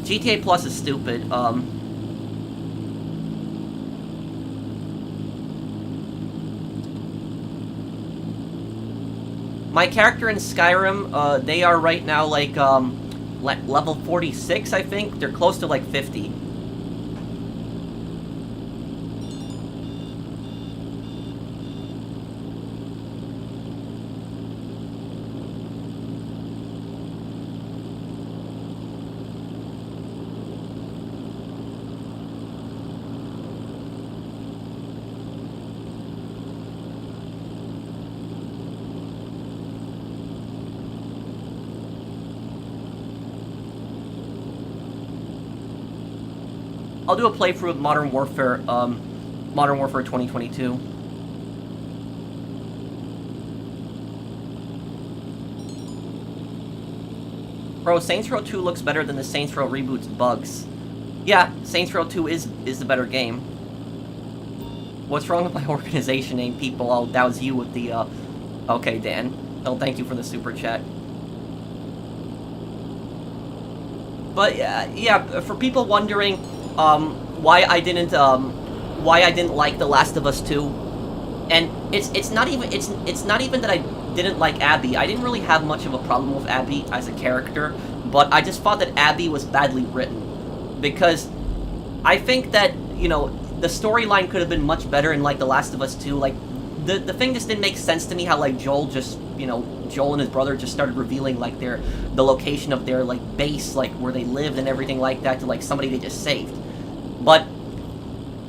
GTA Plus is stupid. My character in Skyrim, they are right now, like, level 46, I think. They're close to, like, 50. I'll do a playthrough of Modern Warfare 2022. Bro, Saints Row 2 looks better than the Saints Row reboot's bugs. Yeah, Saints Row 2 is the better game. What's wrong with my organization name, people? I'll douse you with the, Okay, Dan. Oh, thank you for the super chat. But, yeah, for people wondering, why I didn't like The Last of Us 2, and it's not even that I didn't like Abby. I didn't really have much of a problem with Abby as a character, but I just thought that Abby was badly written, because I think that, you know, the storyline could have been much better in, like, The Last of Us 2. Like, the thing just didn't make sense to me, how, like, Joel and his brother just started revealing, like, the location of their, like, base, like, where they lived and everything like that to, like, somebody they just saved. But,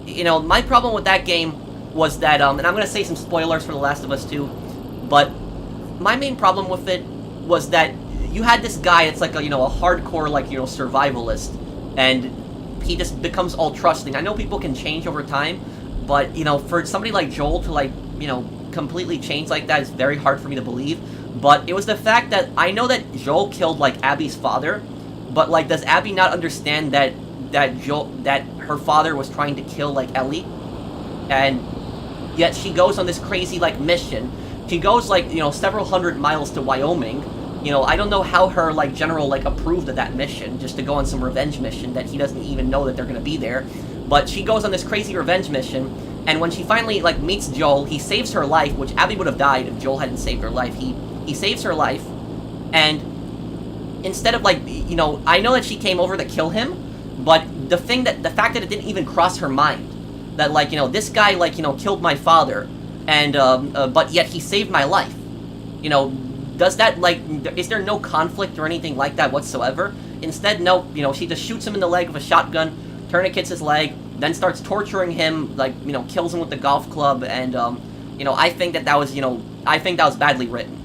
you know, my problem with that game was that, and I'm gonna say some spoilers for The Last of Us 2, but my main problem with it was that you had this guy, it's like a, you know, a hardcore, like, you know, survivalist, and he just becomes all trusting. I know people can change over time, but, you know, for somebody like Joel to, like, you know, completely change like that is very hard for me to believe. But it was the fact that I know that Joel killed, like, Abby's father, but, like, does Abby not understand that her father was trying to kill, like, Ellie? And yet she goes on this crazy, like, mission. She goes, like, you know, several hundred miles to Wyoming, You know, I don't know how her, like, general, like, approved of that mission, just to go on some revenge mission that he doesn't even know that they're gonna be there. But she goes on this crazy revenge mission, and when she finally, like, meets Joel, he saves her life, which Abby would have died if Joel hadn't saved her life. He saves her life, and instead of, like, you know, I know that she came over to kill him, but the fact that it didn't even cross her mind, that, like, you know, this guy, like, you know, killed my father, and, but yet he saved my life. You know, does that, like, is there no conflict or anything like that whatsoever? Instead, no, you know, she just shoots him in the leg with a shotgun, tourniquets his leg, then starts torturing him, like, you know, kills him with the golf club, and, you know, I think that was, you know, I think that was badly written.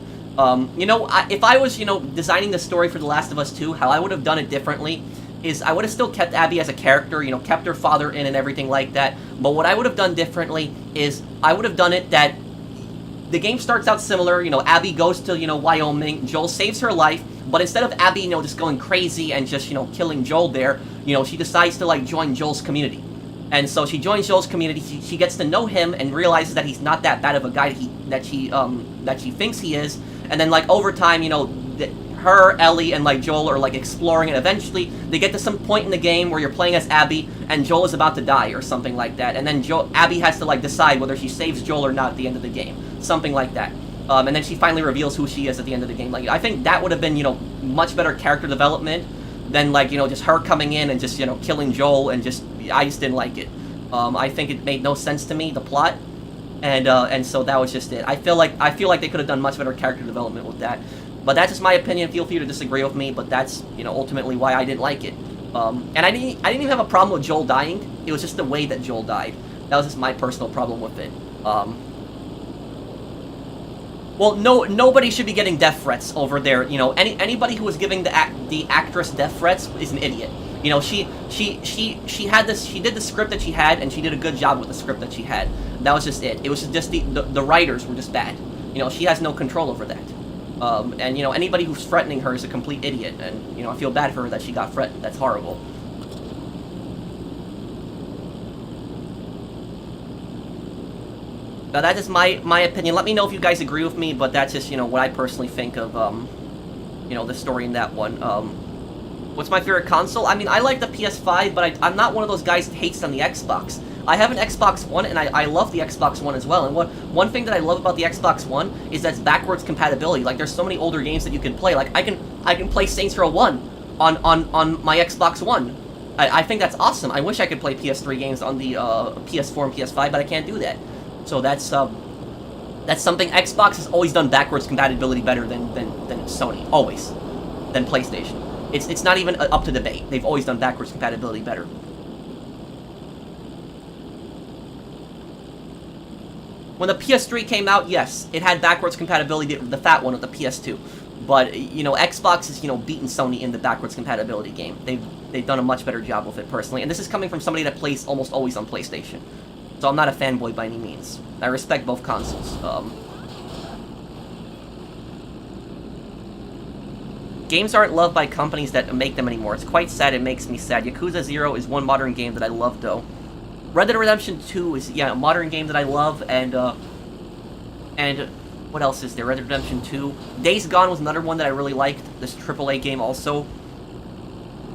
You know, if I was, you know, designing the story for The Last of Us 2, how I would have done it differently is I would have still kept Abby as a character, you know, kept her father in and everything like that, but what I would have done differently is I would have done it that the game starts out similar, you know, Abby goes to, you know, Wyoming, Joel saves her life, but instead of Abby, you know, just going crazy and just, you know, killing Joel there, you know, she decides to, like, join Joel's community. And so she joins Joel's community, she gets to know him and realizes that he's not that bad of a guy that she thinks he is, and then, like, over time, you know, her, Ellie, and, like, Joel are, like, exploring, and eventually they get to some point in the game where you're playing as Abby, and Joel is about to die, or something like that, and then Abby has to, like, decide whether she saves Joel or not at the end of the game. Something like that. And then she finally reveals who she is at the end of the game. Like, I think that would have been, you know, much better character development than, like, you know, just her coming in and just, you know, killing Joel, and just, I just didn't like it. I think it made no sense to me, the plot, and so that was just it. I feel like they could have done much better character development with that. But that's just my opinion. Feel free to disagree with me, but that's, you know, ultimately why I didn't like it. And I didn't even have a problem with Joel dying. It was just the way that Joel died. That was just my personal problem with it. Well, nobody should be getting death threats over there. You know, anybody who was giving the actress death threats is an idiot. You know, she had this. She did the script that she had, and she did a good job with the script that she had. That was just it. It was just the writers were just bad. You know, she has no control over that. And, you know, anybody who's threatening her is a complete idiot, and, you know, I feel bad for her that she got threatened. That's horrible. Now, that is my opinion. Let me know if you guys agree with me, but that's just, you know, what I personally think of, you know, the story in that one. What's my favorite console? I mean, I like the PS5, but I'm not one of those guys that hates on the Xbox. I have an Xbox One, and I love the Xbox One as well. And one thing that I love about the Xbox One is that's backwards compatibility. Like, there's so many older games that you can play. Like, I can play Saints Row 1 on my Xbox One. I think that's awesome. I wish I could play PS3 games on the PS4 and PS5, but I can't do that. So that's something. Xbox has always done backwards compatibility better than Sony, always, than PlayStation. It's not even up to debate. They've always done backwards compatibility better. When the PS3 came out, yes, it had backwards compatibility, the fat one with the PS2. But, you know, Xbox has, you know, beaten Sony in the backwards compatibility game. They've done a much better job with it, personally. And this is coming from somebody that plays almost always on PlayStation. So I'm not a fanboy by any means. I respect both consoles. Games aren't loved by companies that make them anymore. It's quite sad. It makes me sad. Yakuza 0 is one modern game that I love, though. Red Dead Redemption 2 is, yeah, a modern game that I love, and what else is there? Red Dead Redemption 2. Days Gone was another one that I really liked. This AAA game also.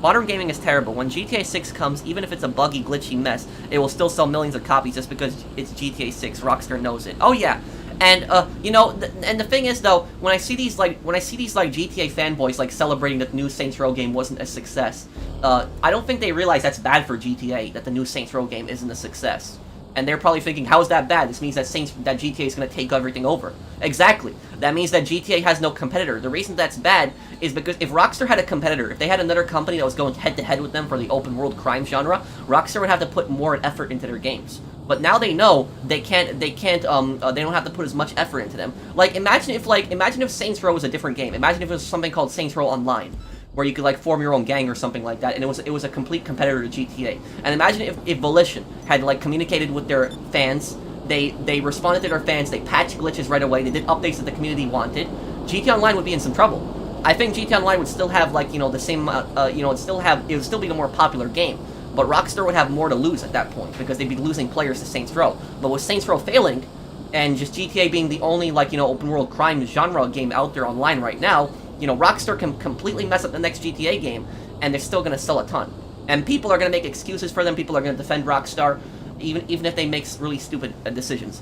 Modern gaming is terrible. When GTA 6 comes, even if it's a buggy, glitchy mess, it will still sell millions of copies just because it's GTA 6. Rockstar knows it. Oh yeah, and you know, and the thing is though, when I see these like GTA fanboys like celebrating that the new Saints Row game wasn't a success, I don't think they realize that's bad for GTA. That the new Saints Row game isn't a success. And they're probably thinking, how is that bad? This means that GTA is going to take everything over. Exactly. That means that GTA has no competitor. The reason that's bad is because if Rockstar had a competitor, if they had another company that was going head-to-head with them for the open-world crime genre, Rockstar would have to put more effort into their games. But now they know they don't have to put as much effort into them. Like, imagine if Saints Row was a different game. Imagine if it was something called Saints Row Online, where you could like form your own gang or something like that, and it was a complete competitor to GTA. And imagine if Volition had like communicated with their fans, they responded to their fans, they patched glitches right away, they did updates that the community wanted. GTA Online would be in some trouble. I think GTA Online would still have like, you know, the same it would still be a more popular game, but Rockstar would have more to lose at that point because they'd be losing players to Saints Row. But with Saints Row failing, and just GTA being the only, like, you know, open world crime genre game out there online right now, You know, Rockstar can completely mess up the next GTA game, and they're still gonna sell a ton. And people are gonna make excuses for them. People are gonna defend Rockstar, even if they make really stupid decisions.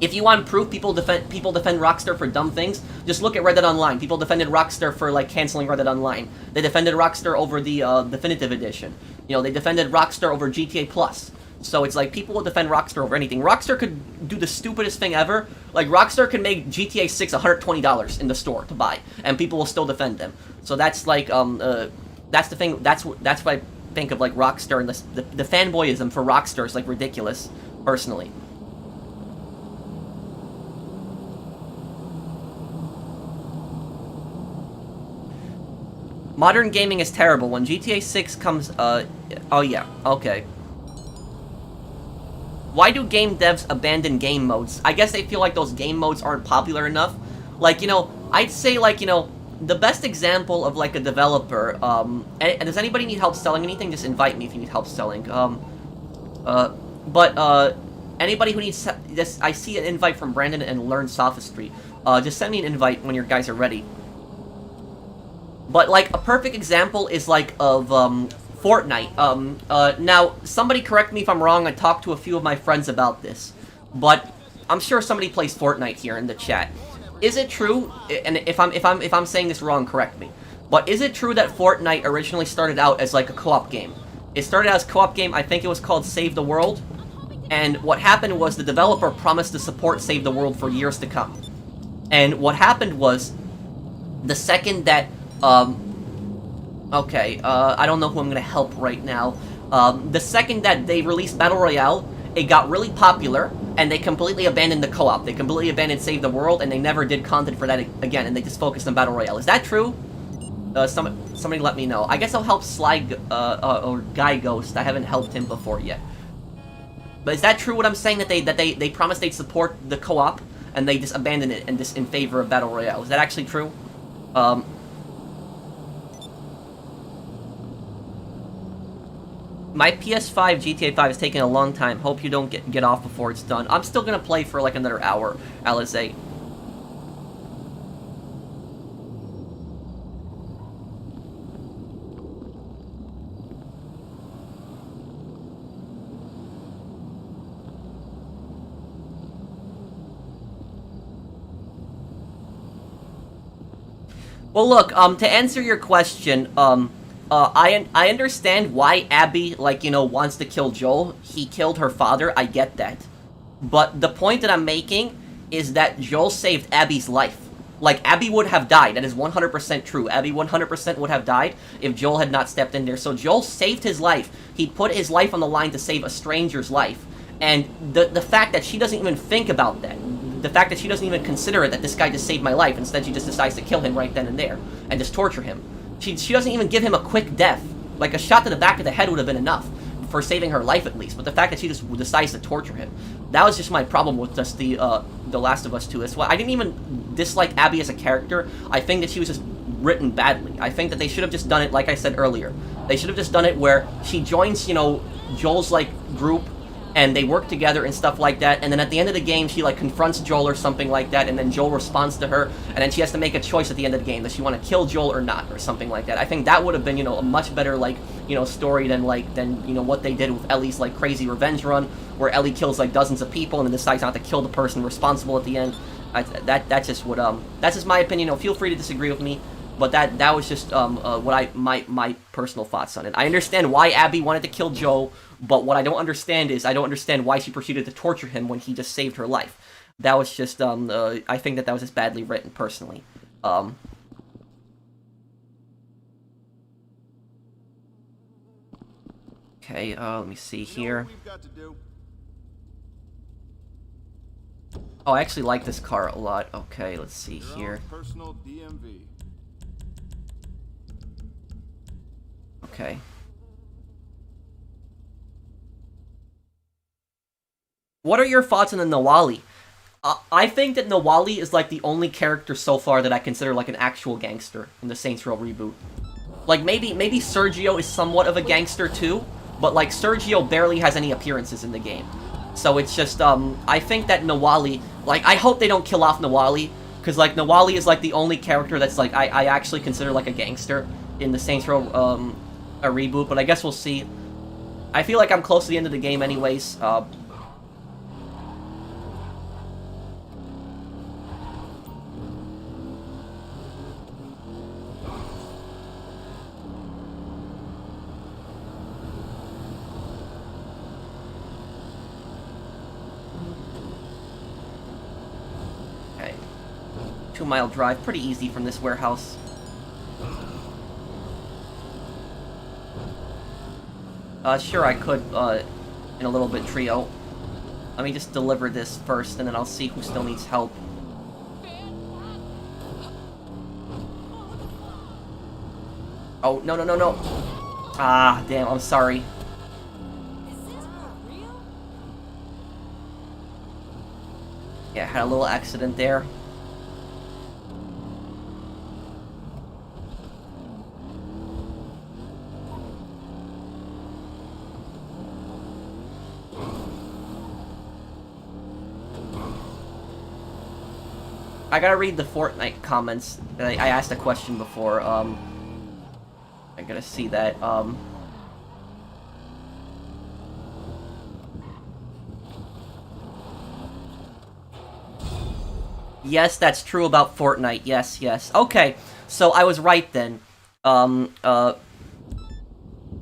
If you want proof, people defend Rockstar for dumb things. Just look at Red Dead Online. People defended Rockstar for like canceling Red Dead Online. They defended Rockstar over the Definitive Edition. You know, they defended Rockstar over GTA Plus. So it's like people will defend Rockstar over anything. Rockstar could do the stupidest thing ever. Like Rockstar could make GTA 6 $120 in the store to buy, and people will still defend them. So that's like that's the thing. That's what I think of like Rockstar, and the fanboyism for Rockstar is like ridiculous, personally. Modern gaming is terrible. When GTA 6 comes, oh yeah, okay. Why do game devs abandon game modes? I guess they feel like those game modes aren't popular enough. Like, you know, I'd say, like, you know, the best example of, like, a developer, does anybody need help selling anything? Just invite me if you need help selling. Anybody who needs this, I see an invite from Brandon and Learn Sophistry. Just send me an invite when your guys are ready. But, like, a perfect example is, like, of, Fortnite. Now, somebody correct me if I'm wrong. I talked to a few of my friends about this. But I'm sure somebody plays Fortnite here in the chat. Is it true, and if I'm saying this wrong, correct me. But is it true that Fortnite originally started out as, like, a co-op game? It started out as a co-op game. I think it was called Save the World. And what happened was the developer promised to support Save the World for years to come. And what happened was, the second that okay, I don't know who I'm gonna help right now. The second that they released Battle Royale, it got really popular, and they completely abandoned the co-op. They completely abandoned Save the World, and they never did content for that again, and they just focused on Battle Royale. Is that true? Somebody let me know. I guess I'll help Sly, or Guy Ghost. I haven't helped him before yet. But is that true what I'm saying, that they promised they'd support the co-op, and they just abandoned it and just in favor of Battle Royale? Is that actually true? My PS5 GTA 5 is taking a long time. Hope you don't get off before it's done. I'm still gonna play for like another hour, Alizé. Well, look, to answer your question, I understand why Abby, like, you know, wants to kill Joel. He killed her father, I get that. But the point that I'm making is that Joel saved Abby's life. Like, Abby would have died, that is 100% true. Abby 100% would have died if Joel had not stepped in there. So Joel saved his life. He put his life on the line to save a stranger's life. And the fact that she doesn't even think about that, the fact that she doesn't even consider it, that this guy just saved my life, instead she just decides to kill him right then and there, and just torture him. She doesn't even give him a quick death. Like, a shot to the back of the head would have been enough for saving her life, at least. But the fact that she just decides to torture him, that was just my problem with just the Last of Us 2. That's why I didn't even dislike Abby as a character. I think that she was just written badly. I think that they should have just done it, like I said earlier. They should have just done it where she joins, you know, Joel's, like, group, and they work together and stuff like that, and then at the end of the game, she, like, confronts Joel or something like that, and then Joel responds to her, and then she has to make a choice at the end of the game. Does she want to kill Joel or not, or something like that? I think that would have been, you know, a much better, like, you know, story than, you know, what they did with Ellie's, like, crazy revenge run, where Ellie kills, like, dozens of people and then decides not to kill the person responsible at the end. That's just what, that's just my opinion. You know, feel free to disagree with me, but that was just, my personal thoughts on it. I understand why Abby wanted to kill Joel, but what I don't understand is, I don't understand why she proceeded to torture him when he just saved her life. That was just, I think that was just badly written, personally. Okay, let me see here. Oh, I actually like this car a lot. Okay, let's see here. Personal DMV. Okay. What are your thoughts on the Nawali? I think that Nawali is like the only character so far that I consider like an actual gangster in the Saints Row reboot. Like maybe Sergio is somewhat of a gangster too, but like Sergio barely has any appearances in the game. So it's just I think that Nawali, like I hope they don't kill off Nawali, Because, like, Nawali is, like, the only character that's, like, I actually consider, like, a gangster in the Saints Row, a reboot, but I guess we'll see. I feel like I'm close to the end of the game anyways. Okay. 2-mile drive, pretty easy from this warehouse. Sure, I could, in a little bit, trio. Let me just deliver this first, and then I'll see who still needs help. Oh, no, no, no, no. Ah, damn, I'm sorry. Is this for real? Yeah, had a little accident there. I gotta read the Fortnite comments. I asked a question before, I gotta see that, Yes, that's true about Fortnite. Yes, yes. Okay, so I was right then. I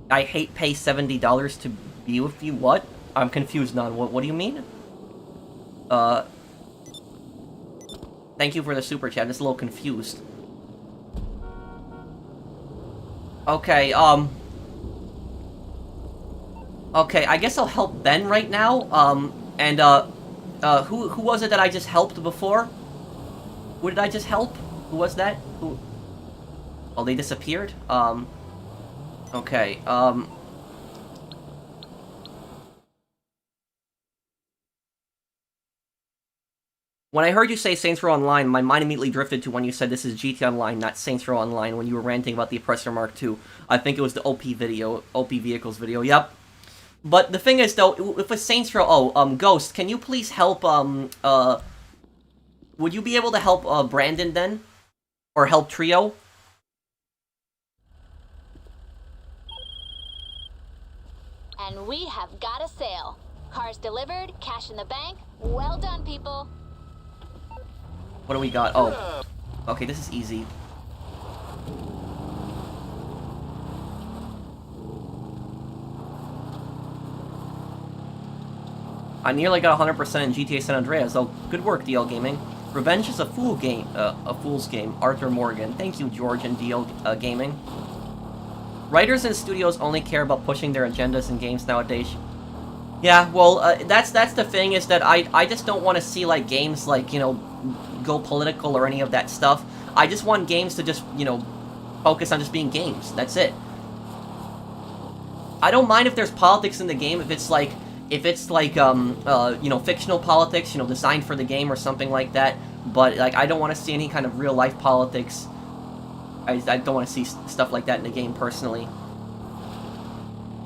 hate pay $70 to be with you. What? I'm confused, Non. What do you mean? Thank you for the super chat. I'm just a little confused. Okay, okay, I guess I'll help Ben right now. Who was it that I just helped before? Who did I just help? Who was that? Who? Oh, they disappeared? Okay, When I heard you say Saints Row Online, my mind immediately drifted to when you said this is GT Online, not Saints Row Online, when you were ranting about the Oppressor Mark II. I think it was the OP video, OP Vehicles video, yep. But the thing is, though, if it's Saints Row... Oh, Ghost, can you please help, would you be able to help, Brandon, then? Or help Trio? And we have got a sale. Cars delivered, cash in the bank. Well done, people. What do we got? Oh. Okay, this is easy. I nearly got 100% in GTA San Andreas. Oh, good work, DL Gaming. Revenge is a fool's game. Arthur Morgan. Thank you, George and DL Gaming. Writers and studios only care about pushing their agendas in games nowadays. Yeah, well, that's the thing, is that I just don't want to see, like, games, like, you know, go political or any of that stuff. I just want games to just, you know, focus on just being games. That's it. I don't mind if there's politics in the game, if it's like, you know, fictional politics, you know, designed for the game or something like that, but, like, I don't want to see any kind of real-life politics. I don't want to see stuff like that in the game, personally.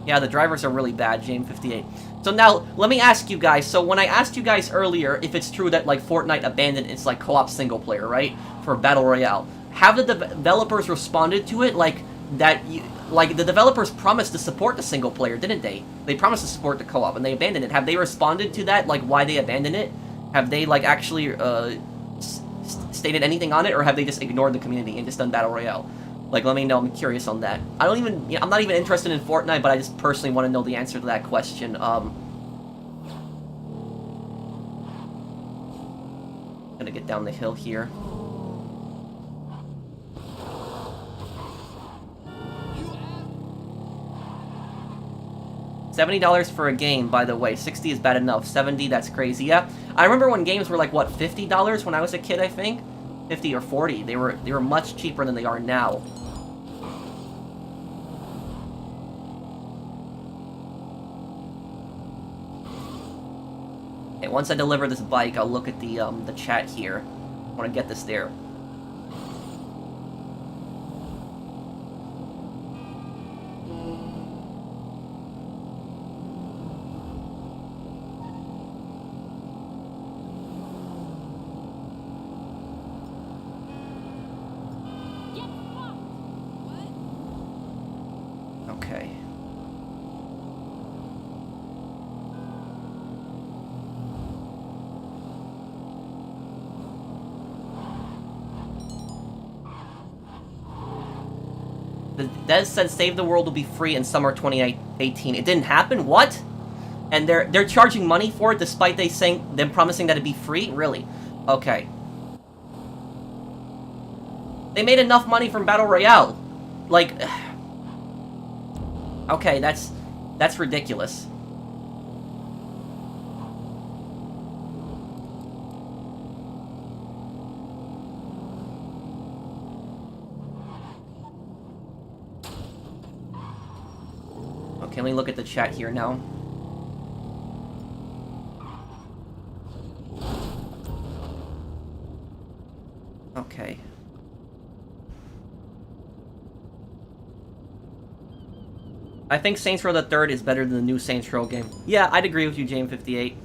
Yeah, the drivers are really bad, James58. So now, let me ask you guys, so when I asked you guys earlier if it's true that, like, Fortnite abandoned its, like, co-op single-player, right, for Battle Royale, have the developers responded to it, like, that, like, the developers promised to support the single-player, didn't they? They promised to support the co-op, and they abandoned it. Have they responded to that, like, why they abandoned it? Have they, like, actually, stated anything on it, or have they just ignored the community and just done Battle Royale? Like, let me know, I'm curious on that. I'm not even interested in Fortnite, but I just personally want to know the answer to that question. Gonna get down the hill here. $70 for a game, by the way. 60 is bad enough. 70, that's crazy. Yeah, I remember when games were like, what, $50 when I was a kid, I think? 50 or 40. They were much cheaper than they are now. Okay, once I deliver this bike, I'll look at the chat here. I want to get this there. The devs said Save the World will be free in summer 2018. It didn't happen? What? And they're charging money for it despite them promising that it'd be free? Really? Okay. They made enough money from Battle Royale. Like, okay, that's ridiculous. Okay, let me look at the chat here now. Okay. I think Saints Row the Third is better than the new Saints Row game. Yeah, I'd agree with you, James58.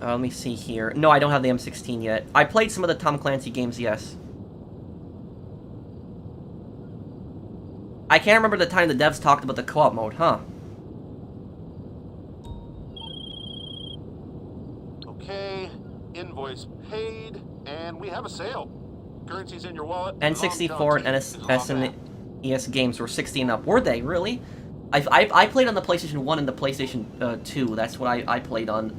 Let me see here. No, I don't have the M16 yet. I played some of the Tom Clancy games, yes. I can't remember the time the devs talked about the co-op mode, huh? Okay, invoice paid, and we have a sale. Currency's in your wallet. N64 and SNES games were 60 and up. Were they, really? I played on the PlayStation 1 and the PlayStation 2. That's what I played on,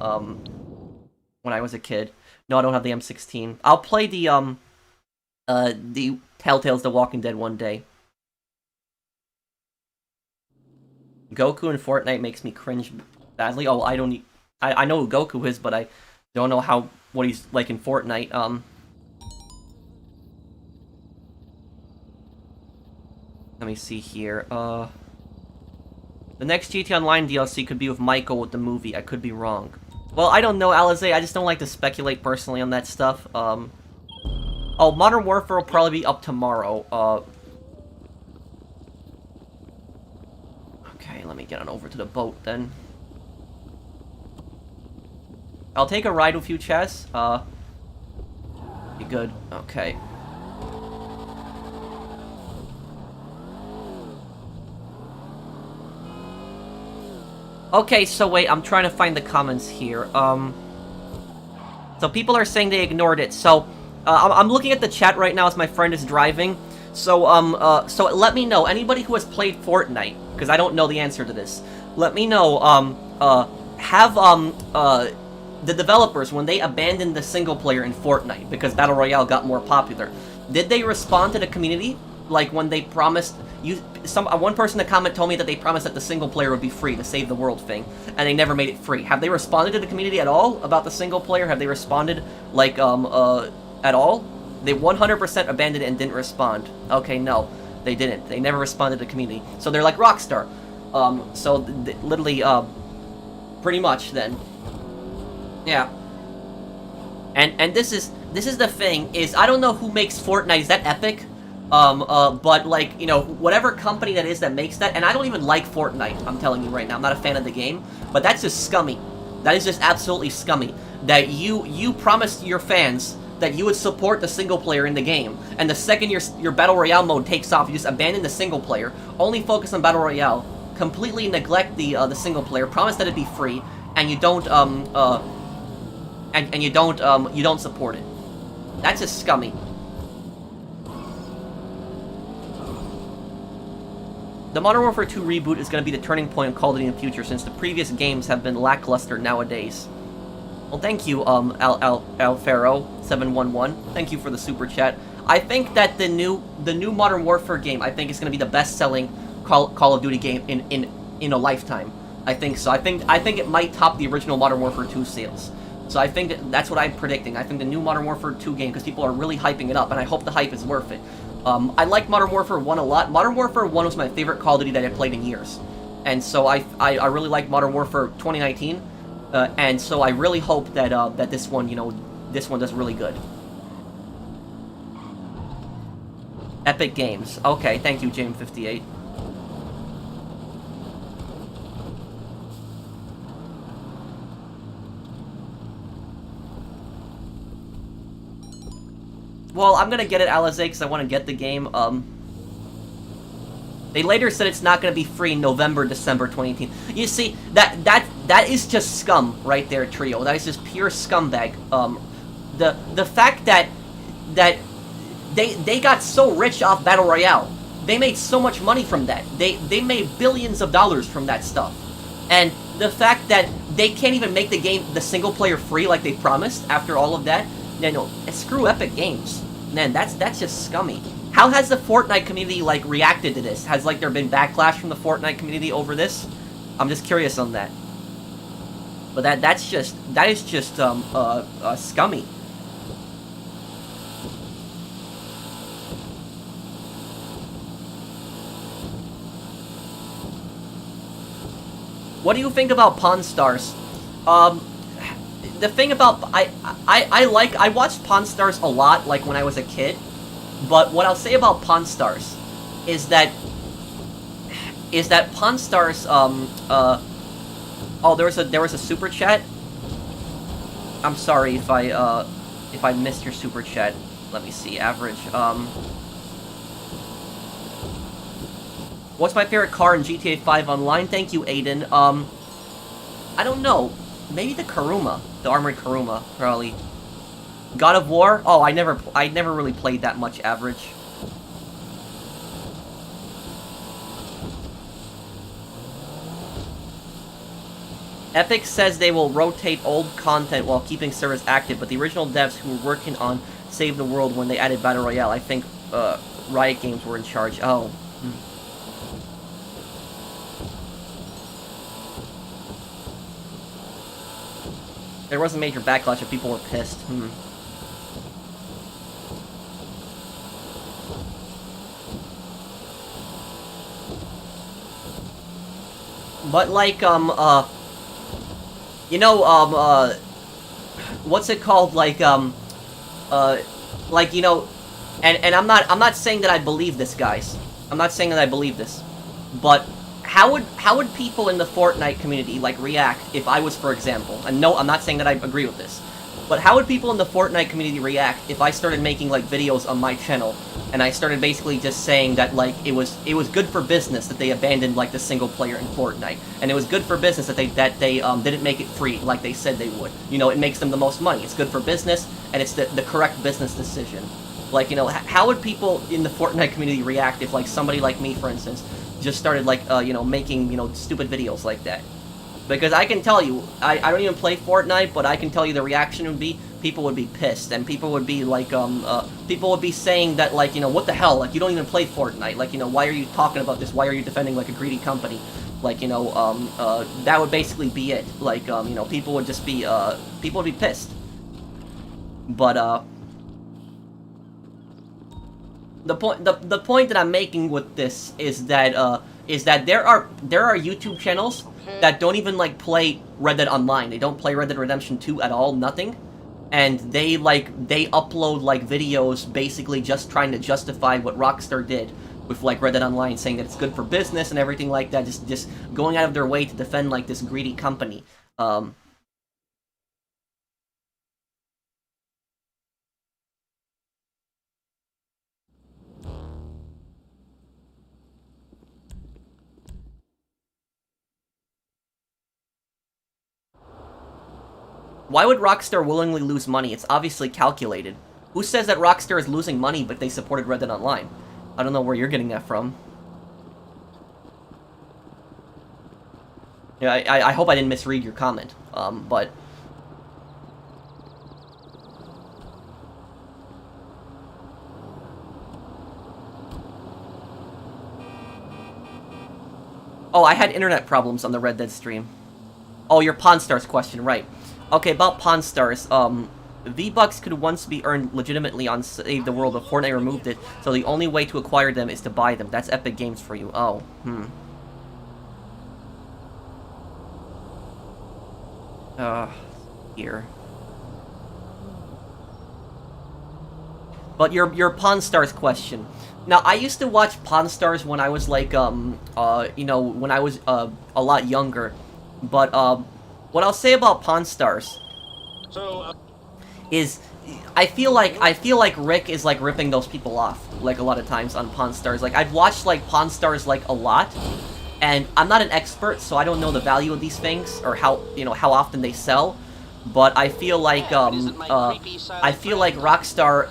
when I was a kid. No, I don't have the M16. I'll play the Telltale's The Walking Dead one day. Goku in Fortnite makes me cringe badly. Oh, I know who Goku is, but I don't know what he's like in Fortnite. Let me see here. The next GT Online DLC could be with Michael with the movie. I could be wrong. Well, I don't know, Alize. I just don't like to speculate personally on that stuff. Oh, Modern Warfare will probably be up tomorrow. Okay, let me get on over to the boat, then. I'll take a ride with you, Chess. Be good. Okay. Okay, so wait, I'm trying to find the comments here. So people are saying they ignored it. So, I'm looking at the chat right now as my friend is driving. So, so let me know, anybody who has played Fortnite, because I don't know the answer to this, let me know, the developers, when they abandoned the single player in Fortnite, because Battle Royale got more popular, did they respond to the community? Like, when they promised, one person in the comment told me that they promised that the single player would be free, the Save the World thing, and they never made it free. Have they responded to the community at all about the single player? Have they responded, like, at all? They 100% abandoned it and didn't respond. Okay, no, they didn't. They never responded to the community. So they're like Rockstar. So literally, pretty much then. Yeah. And this is the thing, is I don't know who makes Fortnite. Is that Epic? But like, you know, whatever company that is that makes that, and I don't even like Fortnite, I'm telling you right now, I'm not a fan of the game, but that's just scummy. That is just absolutely scummy. That you promised your fans that you would support the single player in the game, and the second your Battle Royale mode takes off, you just abandon the single player, only focus on Battle Royale, completely neglect the single player, promise that it'd be free, and you don't, you don't support it. That's just scummy. The Modern Warfare 2 reboot is going to be the turning point in Call of Duty in the future, since the previous games have been lackluster nowadays. Well, thank you, Alfaro711. Thank you for the super chat. I think that the new Modern Warfare game, I think, is going to be the best-selling Call of Duty game in a lifetime. I think so. I think it might top the original Modern Warfare 2 sales. So I think that's what I'm predicting. I think the new Modern Warfare 2 game, because people are really hyping it up, and I hope the hype is worth it. I like Modern Warfare 1 a lot. Modern Warfare 1 was my favorite Call of Duty that I played in years. And so I really like Modern Warfare 2019. And so I really hope that that this one, this one does really good. Epic Games. Okay, thank you, James58. Well, I'm gonna get it, Alize, because I want to get the game. They later said it's not gonna be free in November, December 2018. You see, that is just scum right there, Trio. That is just pure scumbag. The fact that they got so rich off Battle Royale. They made so much money from that. They made billions of dollars from that stuff. And the fact that they can't even make the single player free like they promised after all of that, no, screw Epic Games. Man, that's just scummy. How has the Fortnite community like reacted to this? Has like there been backlash from the Fortnite community over this? I'm just curious on that. But that is just scummy. What do you think about Pawn Stars? The thing about I watched Pawn Stars a lot, like when I was a kid. But what I'll say about Pawn Stars is that Pawn Stars oh, there was a super chat. I'm sorry if I missed your super chat. Let me see. Average. What's my favorite car in GTA 5 Online? Thank you, Aiden. I don't know. Maybe the Kuruma. The Armored Kuruma, probably. God of War? Oh, I never really played that much, Average. Epic says they will rotate old content while keeping servers active, but the original devs who were working on Save the World when they added Battle Royale, I think Riot Games were in charge. Oh. There was a major backlash and people were pissed. But like, you know, what's it called? Like, you know, and I'm not saying that I believe this, guys. I'm not saying that I believe this, but how would people in the Fortnite community like react if I was, for example, and no, I'm not saying that I agree with this, but how would people in the Fortnite community react if I started making like videos on my channel and I started basically just saying that like it was good for business that they abandoned like the single player in Fortnite, and it was good for business that they didn't make it free like they said they would. You know, it makes them the most money. It's good for business, and it's the correct business decision. Like, you know, how would people in the Fortnite community react if like somebody like me, for instance, just started like you know, making, you know, stupid videos like that? Because I can tell you, I don't even play Fortnite, but I can tell you the reaction would be, people would be pissed, and people would be like, people would be saying that, like, you know, what the hell, like, you don't even play Fortnite, like, you know, why are you talking about this, why are you defending, like, a greedy company, like, you know, that would basically be it, like, you know, people would just be, people would be pissed, but, the point that I'm making with this is that there are YouTube channels that don't even like play Red Dead Online. They don't play Red Dead Redemption 2 at all, nothing. And they upload like videos basically just trying to justify what Rockstar did with like Red Dead Online, saying that it's good for business and everything like that, just going out of their way to defend like this greedy company. Why would Rockstar willingly lose money? It's obviously calculated. Who says that Rockstar is losing money but they supported Red Dead Online? I don't know where you're getting that from. Yeah, I hope I didn't misread your comment, but... Oh, I had internet problems on the Red Dead stream. Oh, your Pawn Stars question, right. Okay, about Pawn Stars, V-Bucks could once be earned legitimately on Save the World, but Fortnite removed it, so the only way to acquire them is to buy them. That's Epic Games for you. Oh, here. But your Pawn Stars question. Now, I used to watch Pawn Stars when I was like, you know, when I was, a lot younger. But, what I'll say about Pawn Stars is I feel like Rick is like ripping those people off like a lot of times on Pawn Stars. Like I've watched like Pawn Stars like a lot, and I'm not an expert, so I don't know the value of these things or how how often they sell. But I feel like Rockstar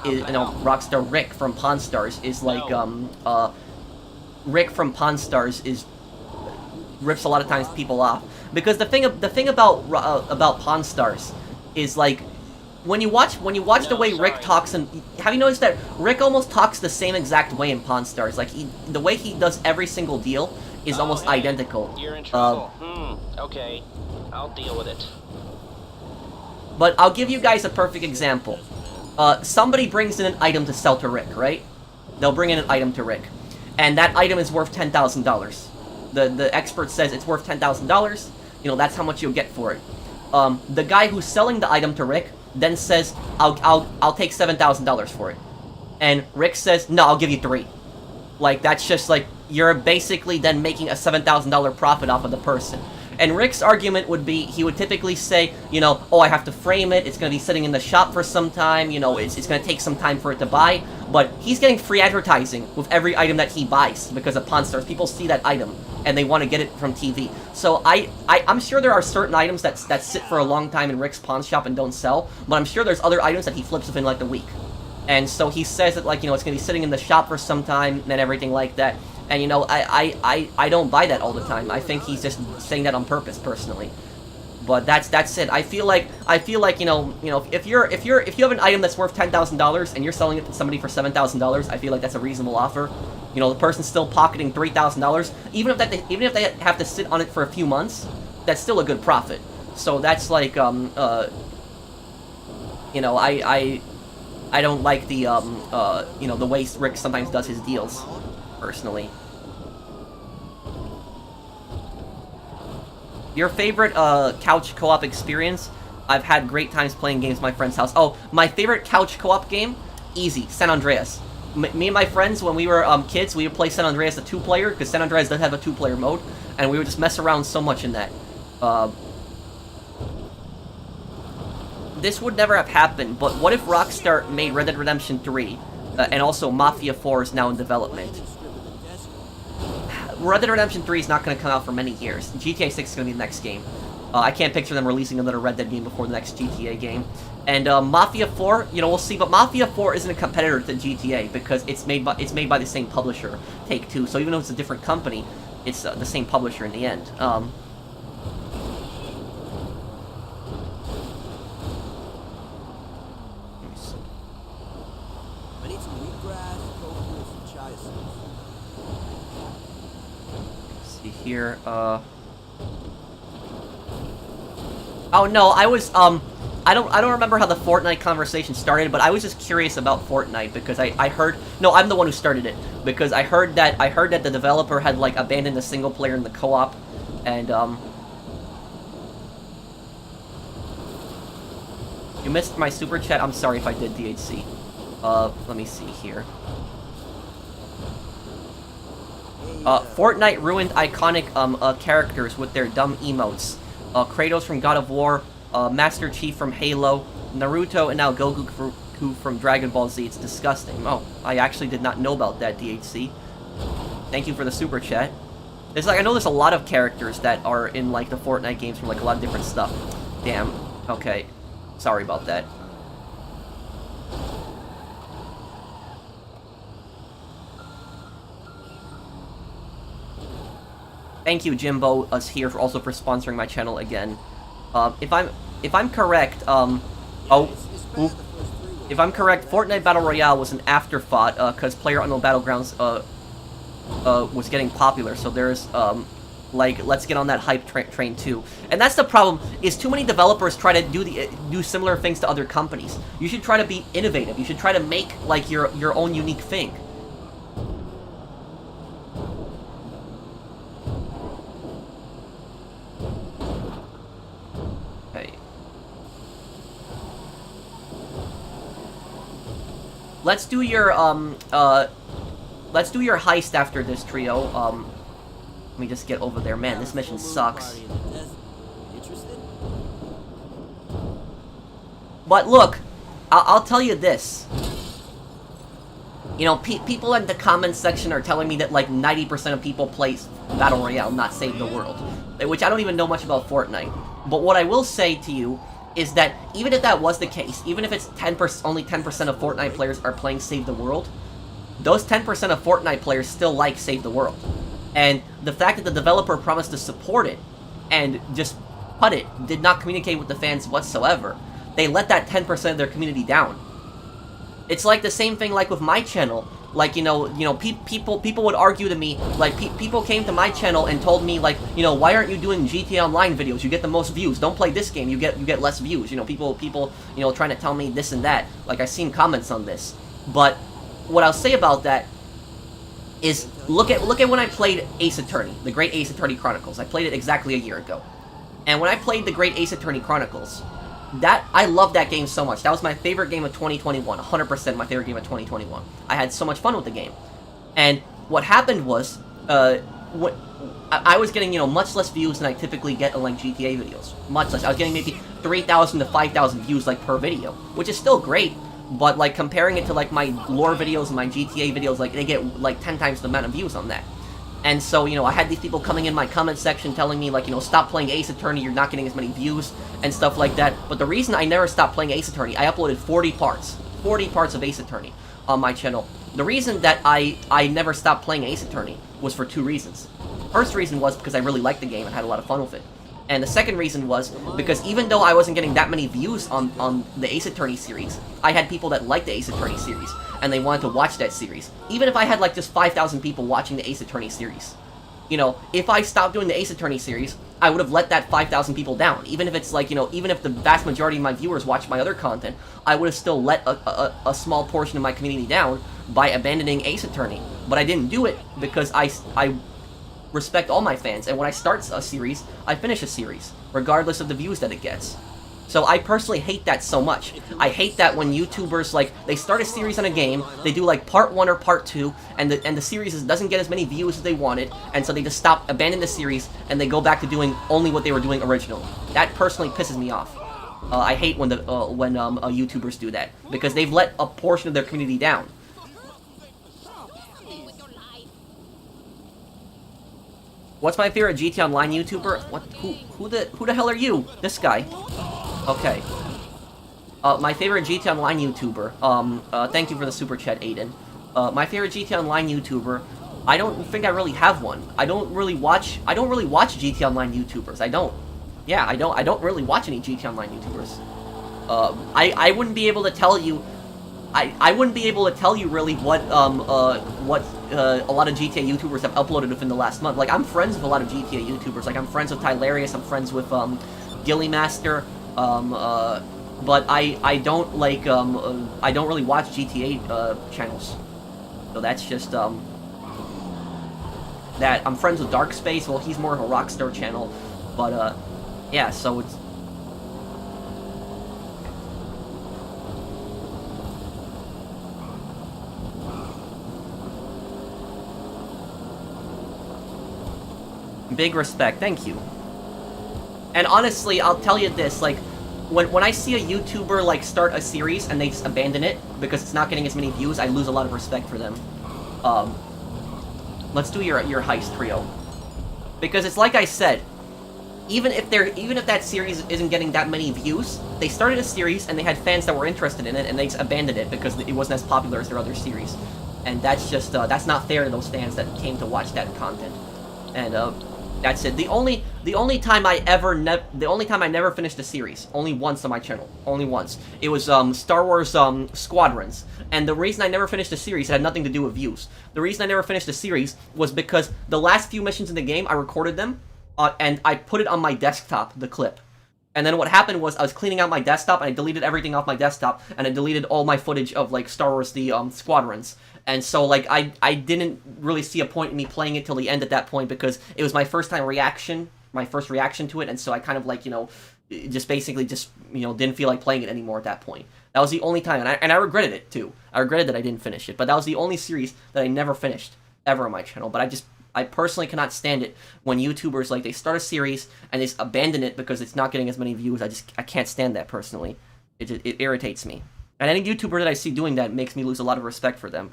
is Rockstar Rick from Pawn Stars is like Rick from Pawn Stars is rips a lot of times people off, because the thing about Pawn Stars is like when you watch the way Rick talks, and have you noticed that Rick almost talks the same exact way in Pawn Stars? Like the way he does every single deal is almost identical. You're in trouble. Okay. I'll deal with it. But I'll give you guys a perfect example. Somebody brings in an item to sell to Rick, right? They'll bring in an item to Rick, and that item is worth $10,000. The expert says it's worth $10,000. That's how much you'll get for it. The guy who's selling the item to Rick then says, I'll take $7,000 for it. And Rick says, no, I'll give you $3,000. Like, that's just like, you're basically then making a $7,000 profit off of the person. And Rick's argument would be, he would typically say, oh, I have to frame it, it's going to be sitting in the shop for some time, it's going to take some time for it to buy. But he's getting free advertising with every item that he buys because of Pawn Stars. People see that item, and they want to get it from TV. So I'm sure there are certain items that sit for a long time in Rick's pawn shop and don't sell, but I'm sure there's other items that he flips within, like, a week. And so he says that, like, it's going to be sitting in the shop for some time and everything like that. And, I don't buy that all the time. I think he's just saying that on purpose, personally. But that's it. I feel like if you have an item that's worth $10,000 and you're selling it to somebody for $7,000, I feel like that's a reasonable offer. The person's still pocketing $3,000, even if they have to sit on it for a few months, that's still a good profit. So that's like I don't like the the way Rick sometimes does his deals, personally. Your favorite couch co-op experience? I've had great times playing games at my friend's house. Oh, my favorite couch co-op game? Easy, San Andreas. Me and my friends, when we were kids, we would play San Andreas a 2-player, because San Andreas does have a 2-player mode, and we would just mess around so much in that. This would never have happened, but what if Rockstar made Red Dead Redemption 3, and also Mafia 4 is now in development? Red Dead Redemption 3 is not going to come out for many years. GTA 6 is going to be the next game. I can't picture them releasing another Red Dead game before the next GTA game. And Mafia 4, we'll see. But Mafia 4 isn't a competitor to GTA because it's made by the same publisher, Take-Two. So even though it's a different company, it's the same publisher in the end. Here, oh no, I was, I don't remember how the Fortnite conversation started, but I was just curious about Fortnite, because I heard, no, I'm the one who started it, because I heard that the developer had, like, abandoned the single player in the co-op, and, you missed my super chat? I'm sorry if I did, DHC. Let me see here. Fortnite ruined iconic characters with their dumb emotes. Kratos from God of War, Master Chief from Halo, Naruto, and now Goku from Dragon Ball Z. It's disgusting. Oh, I actually did not know about that, DHC. Thank you for the super chat. It's like, I know there's a lot of characters that are in, like, the Fortnite games from, like, a lot of different stuff. Damn. Okay. Sorry about that. Thank you, Jimbo, us here for also for sponsoring my channel again. If I'm correct, if I'm correct, Fortnite Battle Royale was an afterthought, because PlayerUnknown Battlegrounds, was getting popular, so there's, like, let's get on that hype train too. And that's the problem, is too many developers try to do similar things to other companies. You should try to be innovative. You should try to make, like, your own unique thing. Let's do your heist after this, trio. Let me just get over there. Man, this mission sucks. But look, I'll tell you this. You know, people in the comments section are telling me that like 90% of people play Battle Royale, not Save the World. Which I don't even know much about Fortnite. But what I will say to you is that even if that was the case, even if it's only 10% of Fortnite players are playing Save the World, those 10% of Fortnite players still like Save the World. And the fact that the developer promised to support it and just put it, did not communicate with the fans whatsoever, they let that 10% of their community down. It's like the same thing like with my channel. Like, people would argue to me, like, people came to my channel and told me, like, why aren't you doing GTA Online videos? You get the most views. Don't play this game. You get less views. People, trying to tell me this and that. Like, I've seen comments on this. But what I'll say about that is, look at when I played Ace Attorney, the Great Ace Attorney Chronicles. I played it exactly a year ago. And when I played the Great Ace Attorney Chronicles, I love that game so much. That was my favorite game of 2021. 100% my favorite game of 2021. I had so much fun with the game. And what happened was, I was getting, much less views than I typically get on, like, GTA videos. Much less. I was getting maybe 3,000 to 5,000 views, like, per video. Which is still great, but, like, comparing it to, like, my lore videos and my GTA videos, like, they get, like, 10 times the amount of views on that. And so, I had these people coming in my comment section telling me, like, stop playing Ace Attorney, you're not getting as many views, and stuff like that. But the reason I never stopped playing Ace Attorney, I uploaded 40 parts of Ace Attorney on my channel. The reason that I never stopped playing Ace Attorney was for 2 reasons. First reason was because I really liked the game and had a lot of fun with it. And the second reason was because even though I wasn't getting that many views on the Ace Attorney series, I had people that liked the Ace Attorney series, and they wanted to watch that series. Even if I had, like, just 5,000 people watching the Ace Attorney series. If I stopped doing the Ace Attorney series, I would have let that 5,000 people down. Even if it's, like, even if the vast majority of my viewers watch my other content, I would have still let a small portion of my community down by abandoning Ace Attorney. But I didn't do it because I respect all my fans, and when I start a series, I finish a series, regardless of the views that it gets. So I personally hate that so much. I hate that when YouTubers, like, they start a series on a game, they do, like, part 1 or part 2, and the series doesn't get as many views as they wanted, and so they just abandon the series, and they go back to doing only what they were doing originally. That personally pisses me off. I hate when YouTubers do that, because they've let a portion of their community down. What's my favorite GTA Online YouTuber? What? Who the hell are you? This guy. Okay. My favorite GTA Online YouTuber. Thank you for the super chat, Aiden. My favorite GTA Online YouTuber. I don't think I really have one. I don't really watch GTA Online YouTubers. I don't. Yeah, I don't really watch any GTA Online YouTubers. I wouldn't be able to tell you. I wouldn't be able to tell you really what a lot of GTA YouTubers have uploaded within the last month. Like, I'm friends with a lot of GTA YouTubers. Like, I'm friends with Tylarius, I'm friends with Gillymaster, but I don't like I don't really watch GTA channels. So that's just that. I'm friends with Darkspace. Well, he's more of a Rockstar channel, but yeah. So it's. Big respect, thank you. And honestly, I'll tell you this, like, when I see a YouTuber, like, start a series and they just abandon it because it's not getting as many views, I lose a lot of respect for them. Let's do your heist trio. Because it's like I said, even if that series isn't getting that many views, they started a series and they had fans that were interested in it and they just abandoned it because it wasn't as popular as their other series. And that's just, that's not fair to those fans that came to watch that content. And, that's it. The only time I never finished a series, only once on my channel, only once. It was Star Wars Squadrons, and the reason I never finished a series had nothing to do with views. The reason I never finished a series was because the last few missions in the game I recorded them, and I put it on my desktop, the clip. And then what happened was I was cleaning out my desktop and I deleted everything off my desktop and I deleted all my footage of, like, Star Wars the Squadrons. And so, like, I didn't really see a point in me playing it till the end at that point because it was my first reaction to it, and so I kind of, like, just basically didn't feel like playing it anymore at that point. That was the only time, and I regretted it too. I regretted that I didn't finish it, but that was the only series that I never finished ever on my channel. But I personally cannot stand it when YouTubers, like, they start a series and they just abandon it because it's not getting as many views. I can't stand that personally. It irritates me. And any YouTuber that I see doing that makes me lose a lot of respect for them.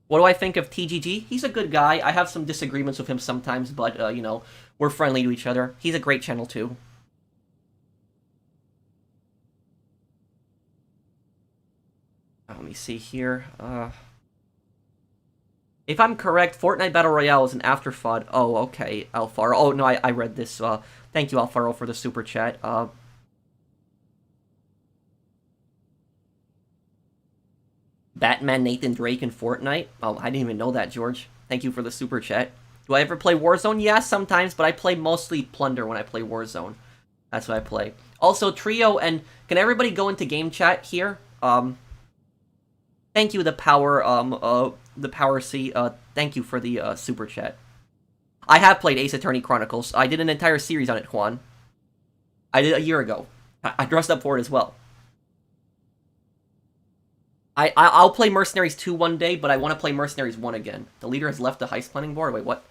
What do I think of TGG? He's a good guy. I have some disagreements with him sometimes, but, you know, we're friendly to each other. He's a great channel, too. Let me see here. If I'm correct, Fortnite Battle Royale is an afterthought. Oh, okay, Alfaro. Oh, no, I read this. Thank you, Alfaro, for the super chat. Batman, Nathan Drake, and Fortnite? Oh, I didn't even know that, George. Thank you for the super chat. Do I ever play Warzone? Yeah, sometimes, but I play mostly Plunder when I play Warzone. That's what I play. Also, Trio, and can everybody go into game chat here? Thank you, the Power C. Thank you for the super chat. I have played Ace Attorney Chronicles. I did an entire series on it, Juan. I did a year ago. I dressed up for it as well. I'll play Mercenaries 2 one day, but I want to play Mercenaries 1 again. The leader has left the heist planning board. Wait, what?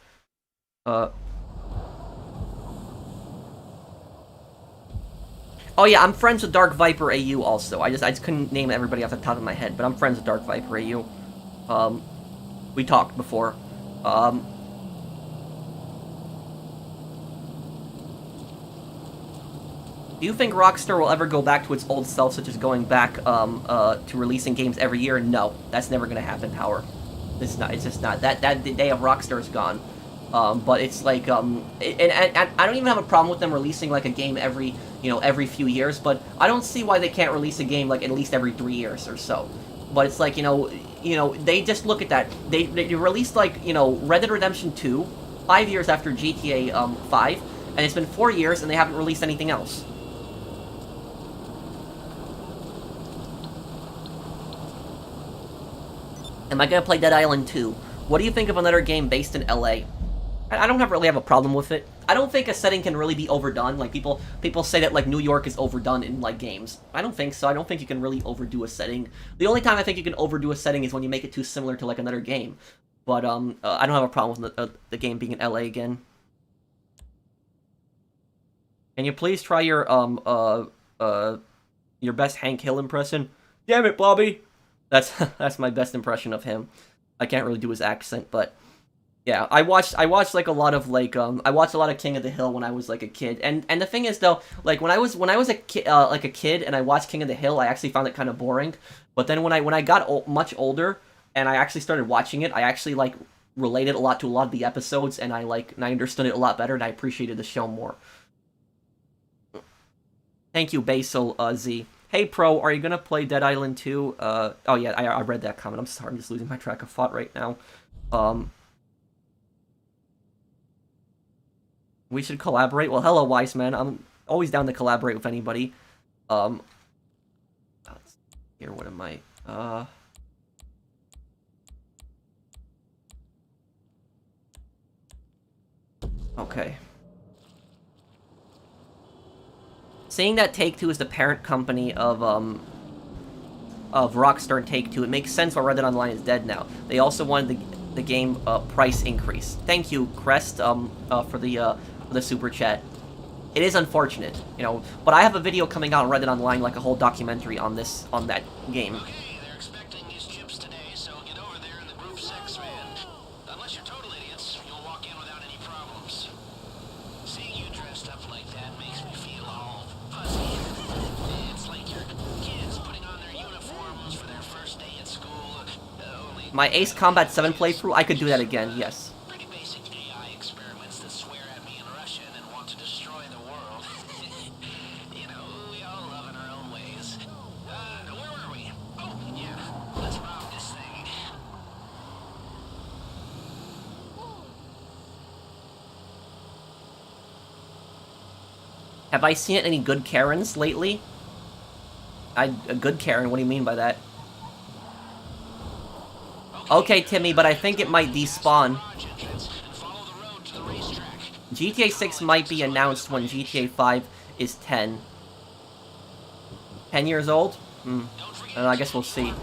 Oh yeah, I'm friends with Dark Viper AU also. I just couldn't name everybody off the top of my head, but I'm friends with Dark Viper AU. We talked before. Do you think Rockstar will ever go back to its old self, such as going back to releasing games every year? No, that's never gonna happen, Power. It's not. It's just not. That the day of Rockstar is gone. But it's like and I don't even have a problem with them releasing like a game every every few years. But I don't see why they can't release a game like at least every 3 years or so. But it's like they just look at that. They released like Red Dead Redemption 2 5 years after GTA 5, and it's been 4 years and they haven't released anything else. Am I gonna play Dead Island 2? What do you think of another game based in LA? I don't really have a problem with it. I don't think a setting can really be overdone. Like people say that like New York is overdone in like games. I don't think so. I don't think you can really overdo a setting. The only time I think you can overdo a setting is when you make it too similar to like another game. But I don't have a problem with the game being in LA again. Can you please try your best Hank Hill impression? Damn it, Bobby. That's my best impression of him. I can't really do his accent, but yeah, I watched like a lot of like I watched a lot of King of the Hill when I was like a kid, and the thing is though, like when I was a kid and I watched King of the Hill, I actually found it kind of boring. But then when I got much older and I actually started watching it, I actually like related a lot to a lot of the episodes, and I understood it a lot better, and I appreciated the show more. Thank you, Basil Z. Hey, Pro, are you gonna play Dead Island 2? Oh yeah, I read that comment. I'm sorry, I'm just losing my track of thought right now. We should collaborate. Well, hello, Wise Man. I'm always down to collaborate with anybody. Let's see here, what am I? Okay. Saying that Take-Two is the parent company of Rockstar and Take-Two, it makes sense why Red Dead Online is dead now. They also wanted the game price increase. Thank you, Crest, for the super chat. It is unfortunate, but I have a video coming out on Red Dead Online, like a whole documentary on that game. Okay, they're expecting these chips today, so get over there in the group 6, man. Unless you're total idiots, you'll walk in without any problems. Seeing you dressed up like that makes me feel all fuzzy. It's like your kids putting on their uniforms for their first day at school. My Ace Combat 7 playthrough, I could do that again, yes. Pretty basic AI experiments that swear at me in Russian and want to destroy the world. We all love in our own ways. Where were we? Oh, yeah. Let's rob this thing. Have I seen any good Karens lately? A good Karen, what do you mean by that? Okay, Timmy, but I think it might despawn. GTA 6 might be announced when GTA 5 is 10. 10 years old? I don't know, I guess we'll see.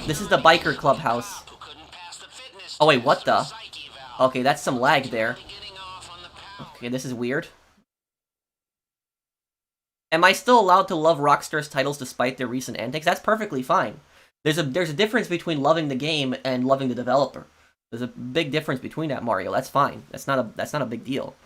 This is the biker clubhouse. Oh wait, what the? Okay, that's some lag there. Okay. Okay, this is weird. Am I still allowed to love Rockstar's titles despite their recent antics? That's perfectly fine. There's a difference between loving the game and loving the developer. There's a big difference between that, Mario. That's fine. That's not a big deal.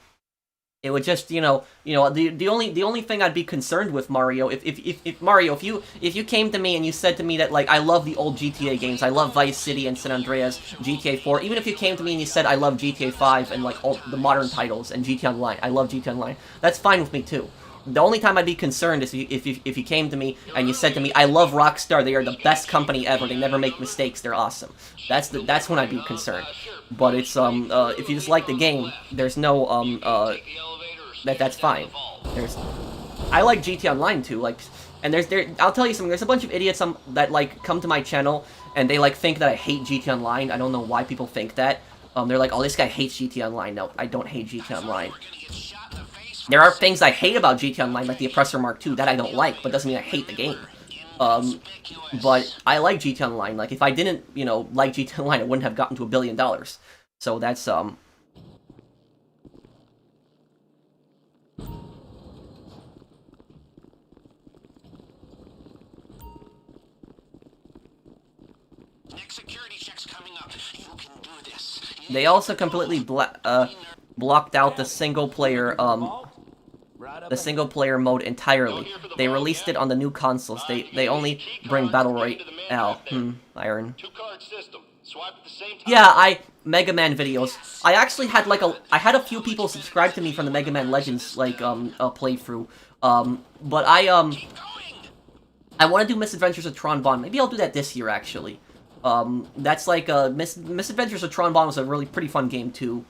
It would just, the only thing I'd be concerned with, Mario, if you came to me and you said to me that, like, I love the old GTA games, I love Vice City and San Andreas, GTA 4, even if you came to me and you said I love GTA 5 and, like, all the modern titles and GTA Online, I love GTA Online, that's fine with me too. The only time I'd be concerned is if you came to me and you said to me, I love Rockstar, they are the best company ever, they never make mistakes, they're awesome. That's when I'd be concerned. But it's, if you just like the game, there's no, that's fine. I like GTA Online too, like, and I'll tell you something, there's a bunch of idiots that, like, come to my channel, and they, like, think that I hate GTA Online. I don't know why people think that. They're like, oh, this guy hates GTA Online. No, I don't hate GTA Online. There are things I hate about GTA Online, like the Oppressor Mark II, that I don't like, but doesn't mean I hate the game. But I like GTA Online. Like, if I didn't, like GTA Online, I wouldn't have gotten to $1 billion. So that's, Next security check's coming up. You can do this. They also completely blocked out the single player mode entirely. They released it on the new consoles. They only bring Battle Royale. Iron. Yeah, Mega Man videos. I actually had I had a few people subscribe to me from the Mega Man Legends playthrough. But I want to do Misadventures of Tron Bonne. Maybe I'll do that this year actually. That's like Misadventures of Tron Bonne was a really pretty fun game too.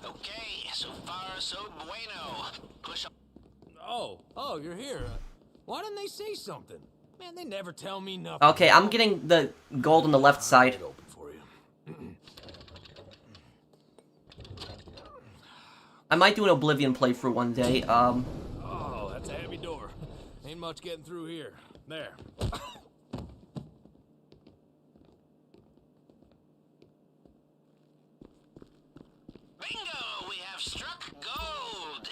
Okay, so far so bueno. Push up. Oh, you're here. Why didn't they say something? Man, they never tell me nothing. Okay, I'm getting the gold on the left side. Open for you. I might do an Oblivion playthrough one day. Oh, that's a heavy door. Ain't much getting through here. There. Bingo! We have struck gold!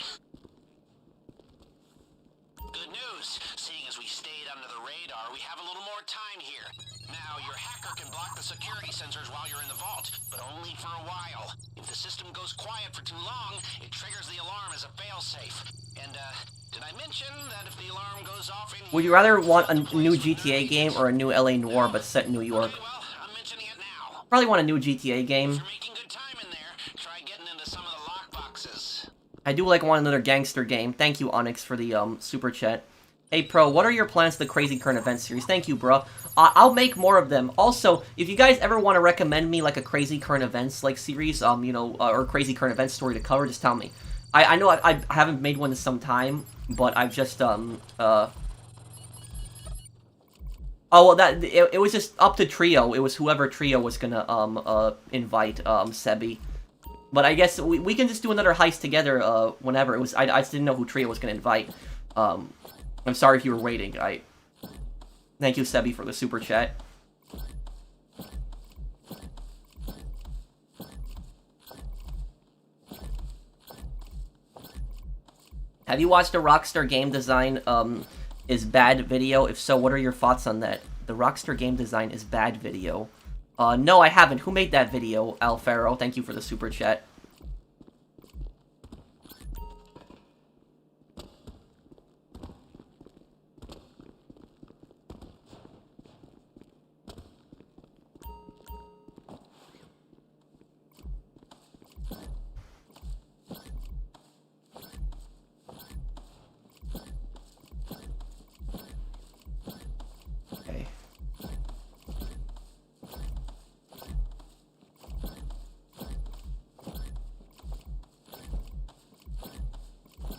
Good news. Seeing as we stayed under the radar, we have a little more time here. Now, your hacker can block the security sensors while you're in the vault, but only for a while. If the system goes quiet for too long, it triggers the alarm as a failsafe. And, did I mention that if the alarm goes off in... Would you rather want a new GTA game or a new LA Noire but set in New York? Well, I'm mentioning it now. Probably want a new GTA game. If you're making good time in there, try getting into some of the lockboxes. I do want another gangster game. Thank you, Onyx, for the super chat. Hey, Pro, what are your plans for the Crazy Current Events series? Thank you, bro. I'll make more of them. Also, if you guys ever want to recommend me, like, a Crazy Current Events, series, or Crazy Current Events story to cover, just tell me. I know I haven't made one in some time, but I've just, Oh, well, it was just up to Trio. It was whoever Trio was gonna, invite, Sebi. But I guess we can just do another heist together, whenever. I just didn't know who Trio was gonna invite. I'm sorry if you were waiting. Thank you, Sebi, for the super chat. Have you watched the Rockstar Game Design, is bad video? If so, what are your thoughts on that? The Rockstar Game Design is bad video. No, I haven't. Who made that video, Alfaro? Thank you for the super chat.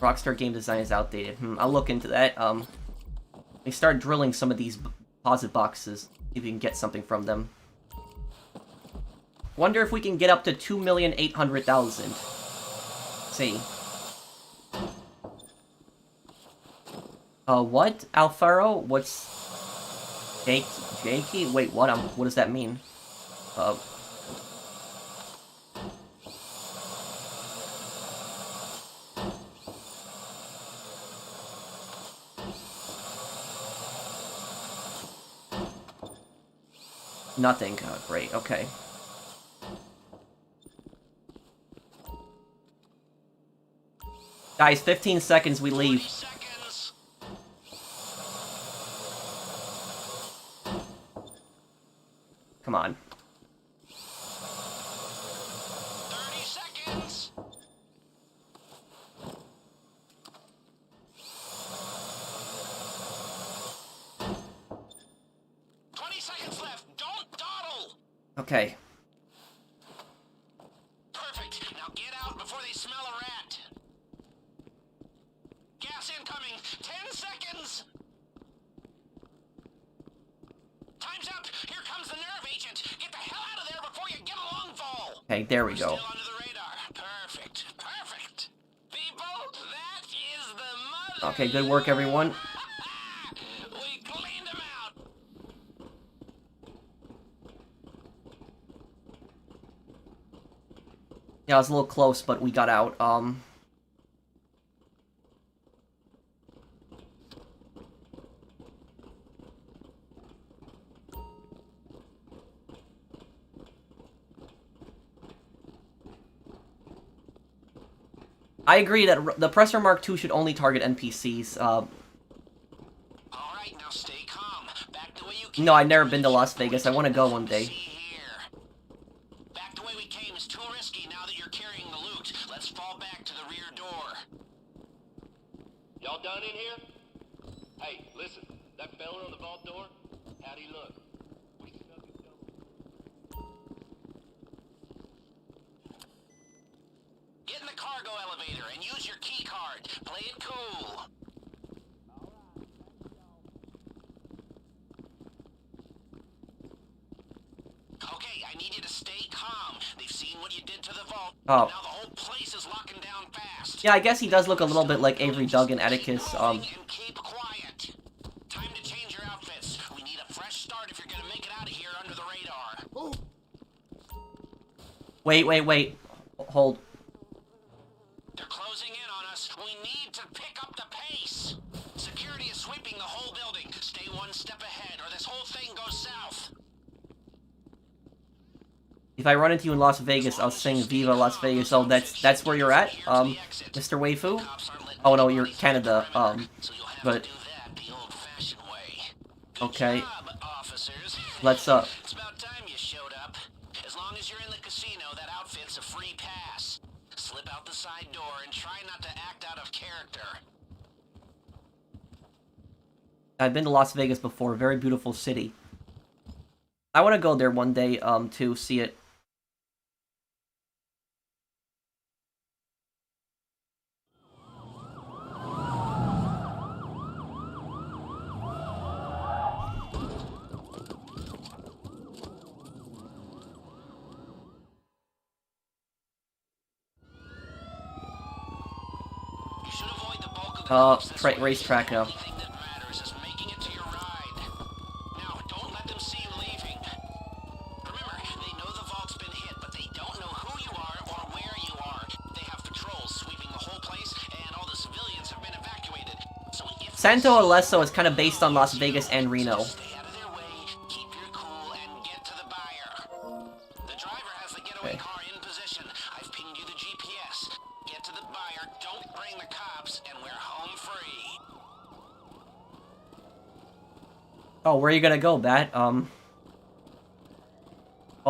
Rockstar Game Design is outdated. I'll look into that. We start drilling some of these deposit boxes, see if we can get something from them. Wonder if we can get up to 2,800,000. See. What? Alfaro? What's... Jakey? Wait, what? What does that mean? Nothing. Oh, great. Okay. Guys, 15 seconds, we leave. 40 seconds. Come on. 30 seconds. 20 seconds left. Don't dawdle. Okay. Perfect. Now get out before they smell a rat. Gas incoming. 10 seconds. Time's up. Here comes the nerve agent. Get the hell out of there before you get a long fall. Okay, there we go. Still under the radar. Perfect. Perfect. People, that is the mother. Okay, good work, everyone. We cleaned them out. Yeah, it was a little close, but we got out. I agree that the Presser Mark II should only target NPCs. All right, now stay calm. Back the way you came. No, I've never been to Las Vegas. I want to go one day. See here. Back the way we came is too risky now that you're carrying the loot. Let's fall back to the rear door. Y'all done in here? Hey, listen. That fella on the vault door? How'd he look? We snuck him down. Get in the cargo elevator and use your key card. Play it cool. Okay, I need you to stay calm. They've seen what you did to the vault. Oh. Now the whole place is locking down fast. Yeah, I guess he does look a little bit like Avery Duggan Atticus. Keep moving and keep quiet. Time to change your outfits. We need a fresh start if you're gonna make it out of here under the radar. Wait. Hold. They're closing in on us. We need to pick up the pace. Security is sweeping the whole building. Stay one step ahead or this whole thing goes south. If I run into you in Las Vegas, I'll sing Viva Las Vegas. Oh, that's where you're at, Mr. Waifu? Oh no, you're Canada, So you'll have but to do that the old-fashioned way. Good okay. job, officers. Let's It's about time you showed up. As long as you're in the casino, that outfit's a free pass. Slip out the side door and try not to act out of character. I've been to Las Vegas before, very beautiful city. I want to go there one day, to see it. You should avoid the bulk of the cops this way. Racetrack now. The only thing that matters is making it to your ride. Now, don't let them see you leaving. Remember, they know the vault's been hit, but they don't know who you are or where you are. They have patrols sweeping the whole place, and all the civilians have been evacuated. So if Santo Alesso is kind of based on Las Vegas and Reno. stay out of their way, keep your cool, and get to the buyer. The driver has the getaway Okay. car in position. I've pinged you the GPS. Get to the buyer, don't bring the cops, and we're home free. Oh, where are you gonna go, Bat? Oh,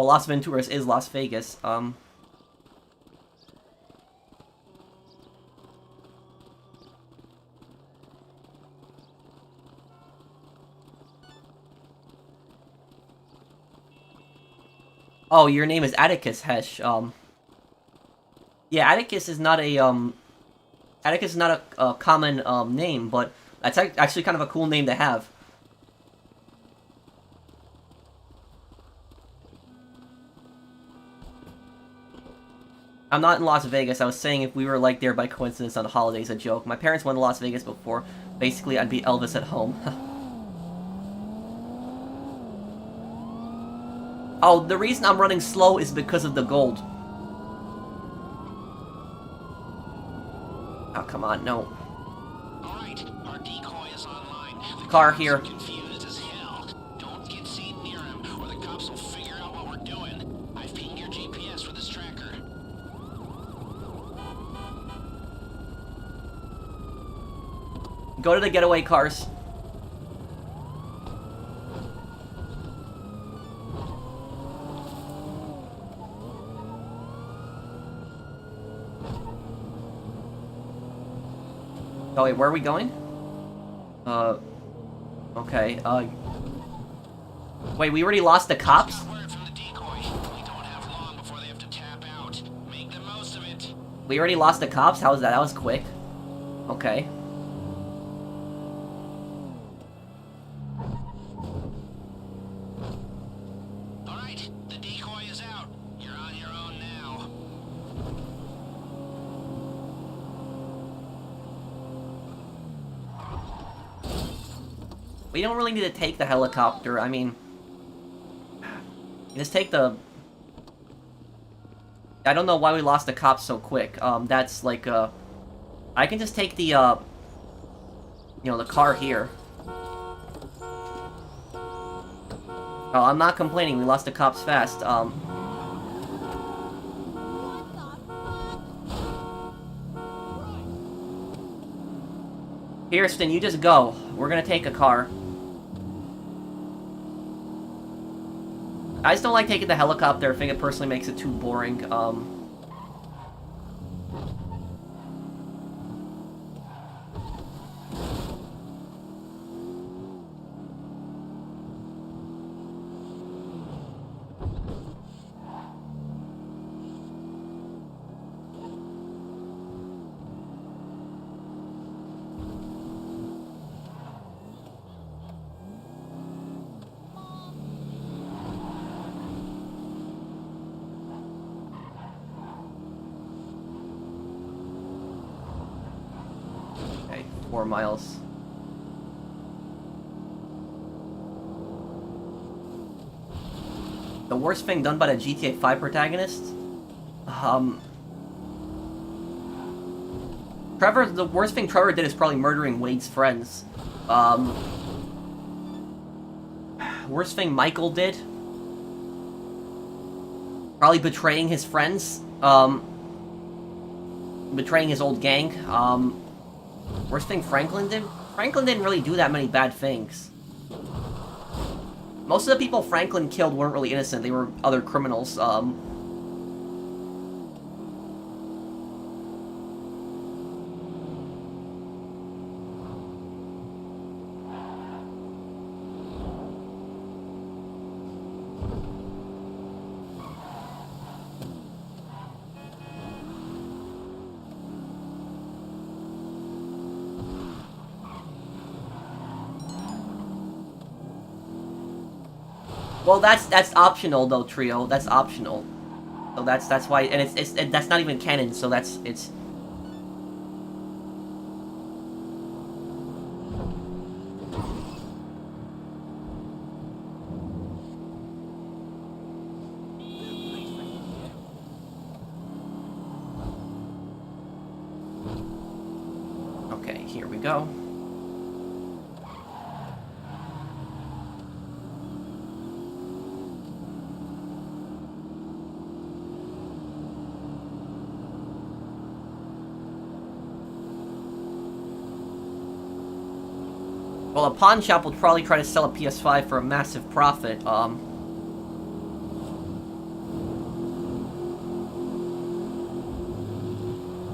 Las Venturas is Las Vegas. Oh, your name is Atticus Hesh. Yeah, Atticus is not a common name, but that's actually kind of a cool name to have. I'm not in Las Vegas. I was saying if we were like there by coincidence on the holidays, a joke. My parents went to Las Vegas before. Basically, I'd be Elvis at home. Oh, the reason I'm running slow is because of the gold. Oh, come on, no. Alright, our decoy is online. The Car cops here. are confused as hell. Don't get seen near him, or the cops will figure out what we're doing. I've pinged your GPS with his tracker. Go to the getaway cars. Oh wait, where are we going? Okay, wait, we already lost the cops? Got word from the decoy. We don't have long before they have to tap out. Make the most of it. We already lost the cops? How was that? That was quick. Okay. Alright, the decoy is out. You're on your own now. We don't really need to take the helicopter, I mean... Just take the... I don't know why we lost the cops so quick. That's like, I can just take the, you know, the car here. Oh, I'm not complaining, we lost the cops fast. Kirsten, you just go. We're gonna take a car. I just don't like taking the helicopter. I think it personally makes it too boring. Okay, 4 miles. The worst thing done by the GTA 5 protagonist? Trevor, the worst thing Trevor did is probably murdering Wade's friends. Worst thing Michael did? Probably betraying his friends. Betraying his old gang. Worst thing Franklin did? Franklin didn't really do that many bad things. Most of the people Franklin killed weren't really innocent, they were other criminals. Well, that's optional though, Trio. That's optional. So that's why, and it's that's not even canon. So it's. Okay, here we go. Well, a pawn shop will probably try to sell a PS5 for a massive profit.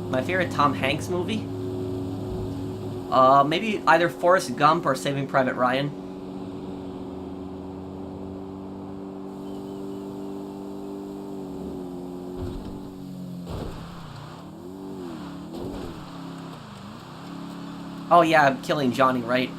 My favorite Tom Hanks movie? Maybe either Forrest Gump or Saving Private Ryan. Oh yeah, I'm killing Johnny, right?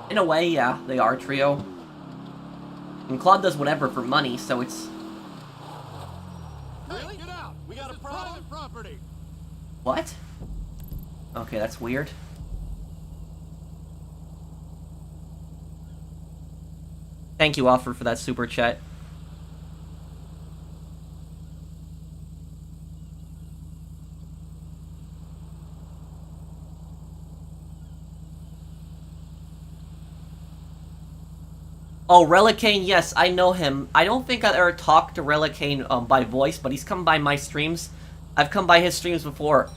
In a way, yeah, they are, Trio. And Claude does whatever for money, so it's... Really? Get out! We got a private property. What? Okay, that's weird. Thank you, Offer, for that super chat. Oh, Relicane, yes, I know him. I don't think I've ever talked to Relicane by voice, but he's come by my streams. I've come by his streams before.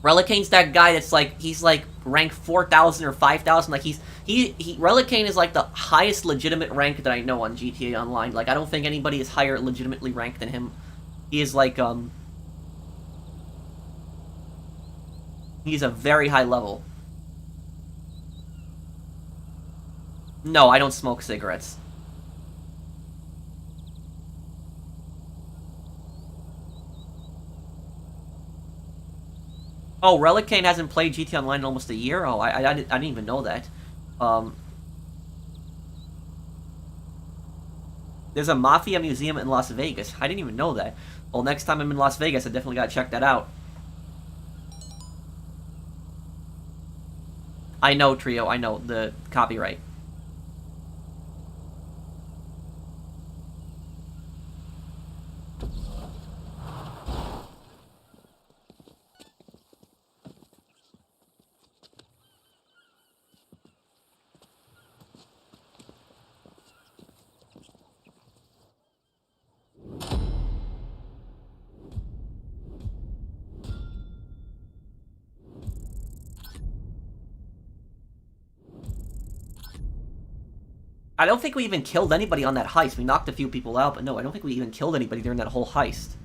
Relicane's that guy that's like, he's like rank 4,000 or 5,000. Like Relicane is like the highest legitimate rank that I know on GTA Online. Like I don't think anybody is higher legitimately ranked than him. He is like he's a very high level. No, I don't smoke cigarettes. Oh, Relicane hasn't played GTA Online in almost a year? Oh, I didn't even know that. There's a Mafia museum in Las Vegas. I didn't even know that. Well, next time I'm in Las Vegas, I definitely gotta check that out. I know, Trio, I know. The copyright. I don't think we even killed anybody on that heist. We knocked a few people out, but no, I don't think we even killed anybody during that whole heist.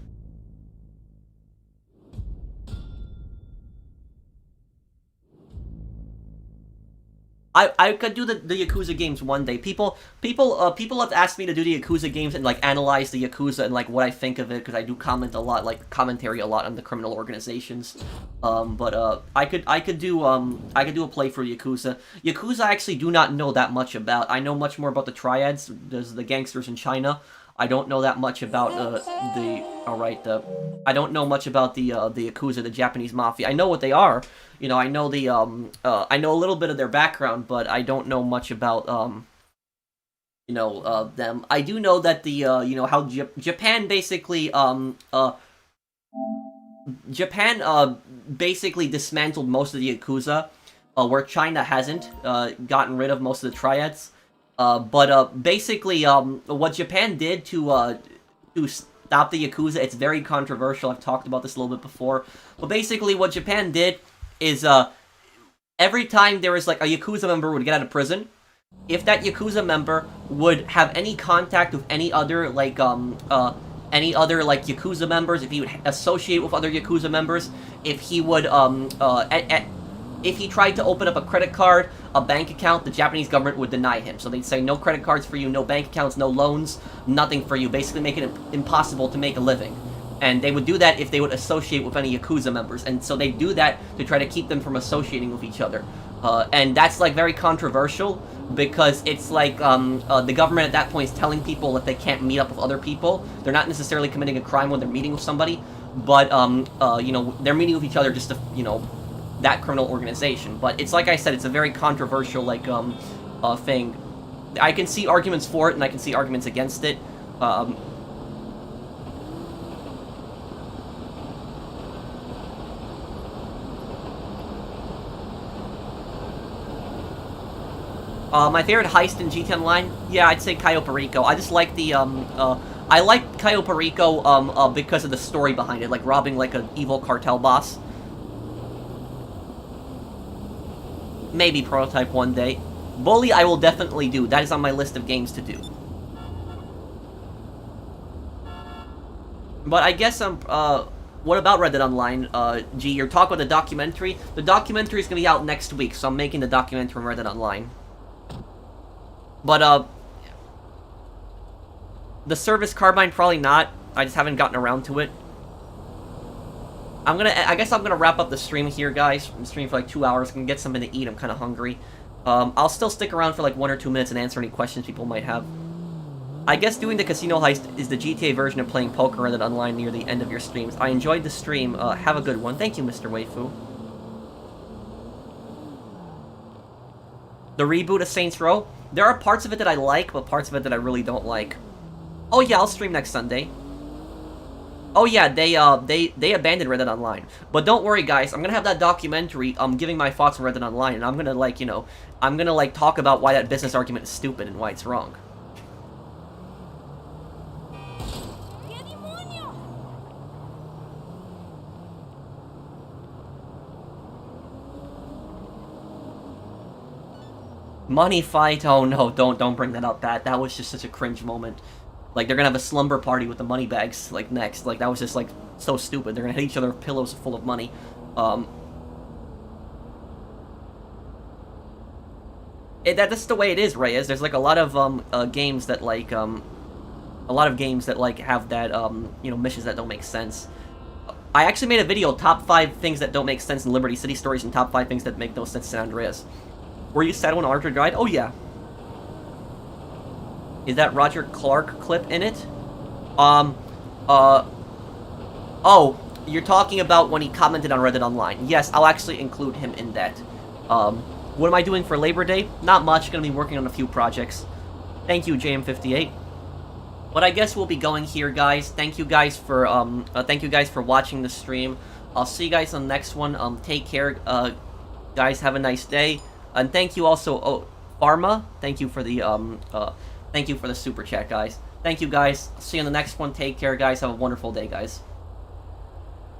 I could do the Yakuza games one day. People have asked me to do the Yakuza games and like analyze the Yakuza and like what I think of it, because I do comment a lot, like commentary a lot on the criminal organizations. I could do a playthrough Yakuza. Yakuza I actually do not know that much about. I know much more about the triads. There's the gangsters in China. I don't know that much about I don't know much about the Yakuza, the Japanese mafia. I know what they are. You know, I know the I know a little bit of their background, but I don't know much about them. I do know that the how Japan basically basically dismantled most of the Yakuza, where China hasn't gotten rid of most of the triads. Basically, what Japan did to stop the Yakuza, it's very controversial. I've talked about this a little bit before. But basically, what Japan did is, every time there was, like, a Yakuza member would get out of prison, if that Yakuza member would have any contact with any other, like, Yakuza members, if he would associate with other Yakuza members, if he would, if he tried to open up a credit card, a bank account, the Japanese government would deny him. So they'd say, no credit cards for you, no bank accounts, no loans, nothing for you, basically making it impossible to make a living. And they would do that if they would associate with any Yakuza members. And so they do that to try to keep them from associating with each other. And that's, like, very controversial, because it's like, the government at that point is telling people that they can't meet up with other people. They're not necessarily committing a crime when they're meeting with somebody, but, they're meeting with each other just to, that criminal organization. But it's like I said, it's a very controversial, like, thing. I can see arguments for it, and I can see arguments against it. My favorite heist in GTA Online? Yeah, I'd say Cayo Perico. I just like the, I like Cayo Perico, because of the story behind it, like robbing, like, an evil cartel boss. Maybe Prototype one day. Bully I will definitely do. That is on my list of games to do. But I guess, what about Red Dead Online? G, you're talking about the documentary? The documentary is going to be out next week, so I'm making the documentary on Red Dead Online. But, the Service Carbine, probably not. I just haven't gotten around to it. I guess I'm gonna wrap up the stream here, guys. I'm streaming for like 2 hours. I can get something to eat. I'm kind of hungry. I'll still stick around for like 1 or 2 minutes and answer any questions people might have. I guess doing the casino heist is the GTA version of playing poker Reddit online near the end of your streams. I enjoyed the stream. Have a good one. Thank you, Mr. Waifu. The reboot of Saints Row. There are parts of it that I like, but parts of it that I really don't like. Oh yeah, I'll stream next Sunday. Oh yeah, they abandoned Reddit Online. But don't worry, guys. I'm gonna have that documentary giving my thoughts on Reddit Online, and I'm gonna like, you know, I'm gonna like talk about why that business argument is stupid and why it's wrong. Money fight? Oh no, don't bring that up, Pat. That was just such a cringe moment. Like, they're gonna have a slumber party with the money bags, like, next. Like, that was just, like, so stupid. They're gonna hit each other with pillows full of money. That's the way it is, Reyes. There's, like, a lot of, games that, like, have that, you know, missions that don't make sense. I actually made a video, top 5 things that don't make sense in Liberty City stories and top 5 things that make no sense in San Andreas. Were you sad when Archer died? Oh, yeah. Is that Roger Clark clip in it? Oh, you're talking about when he commented on Reddit Online. Yes, I'll actually include him in that. What am I doing for Labor Day? Not much, gonna be working on a few projects. Thank you, JM58. But I guess we'll be going here, guys. Thank you guys for watching the stream. I'll see you guys on the next one. Take care, guys, have a nice day. And thank you also, Pharma, thank you for the super chat, guys. Thank you, guys. See you on the next one. Take care, guys. Have a wonderful day, guys.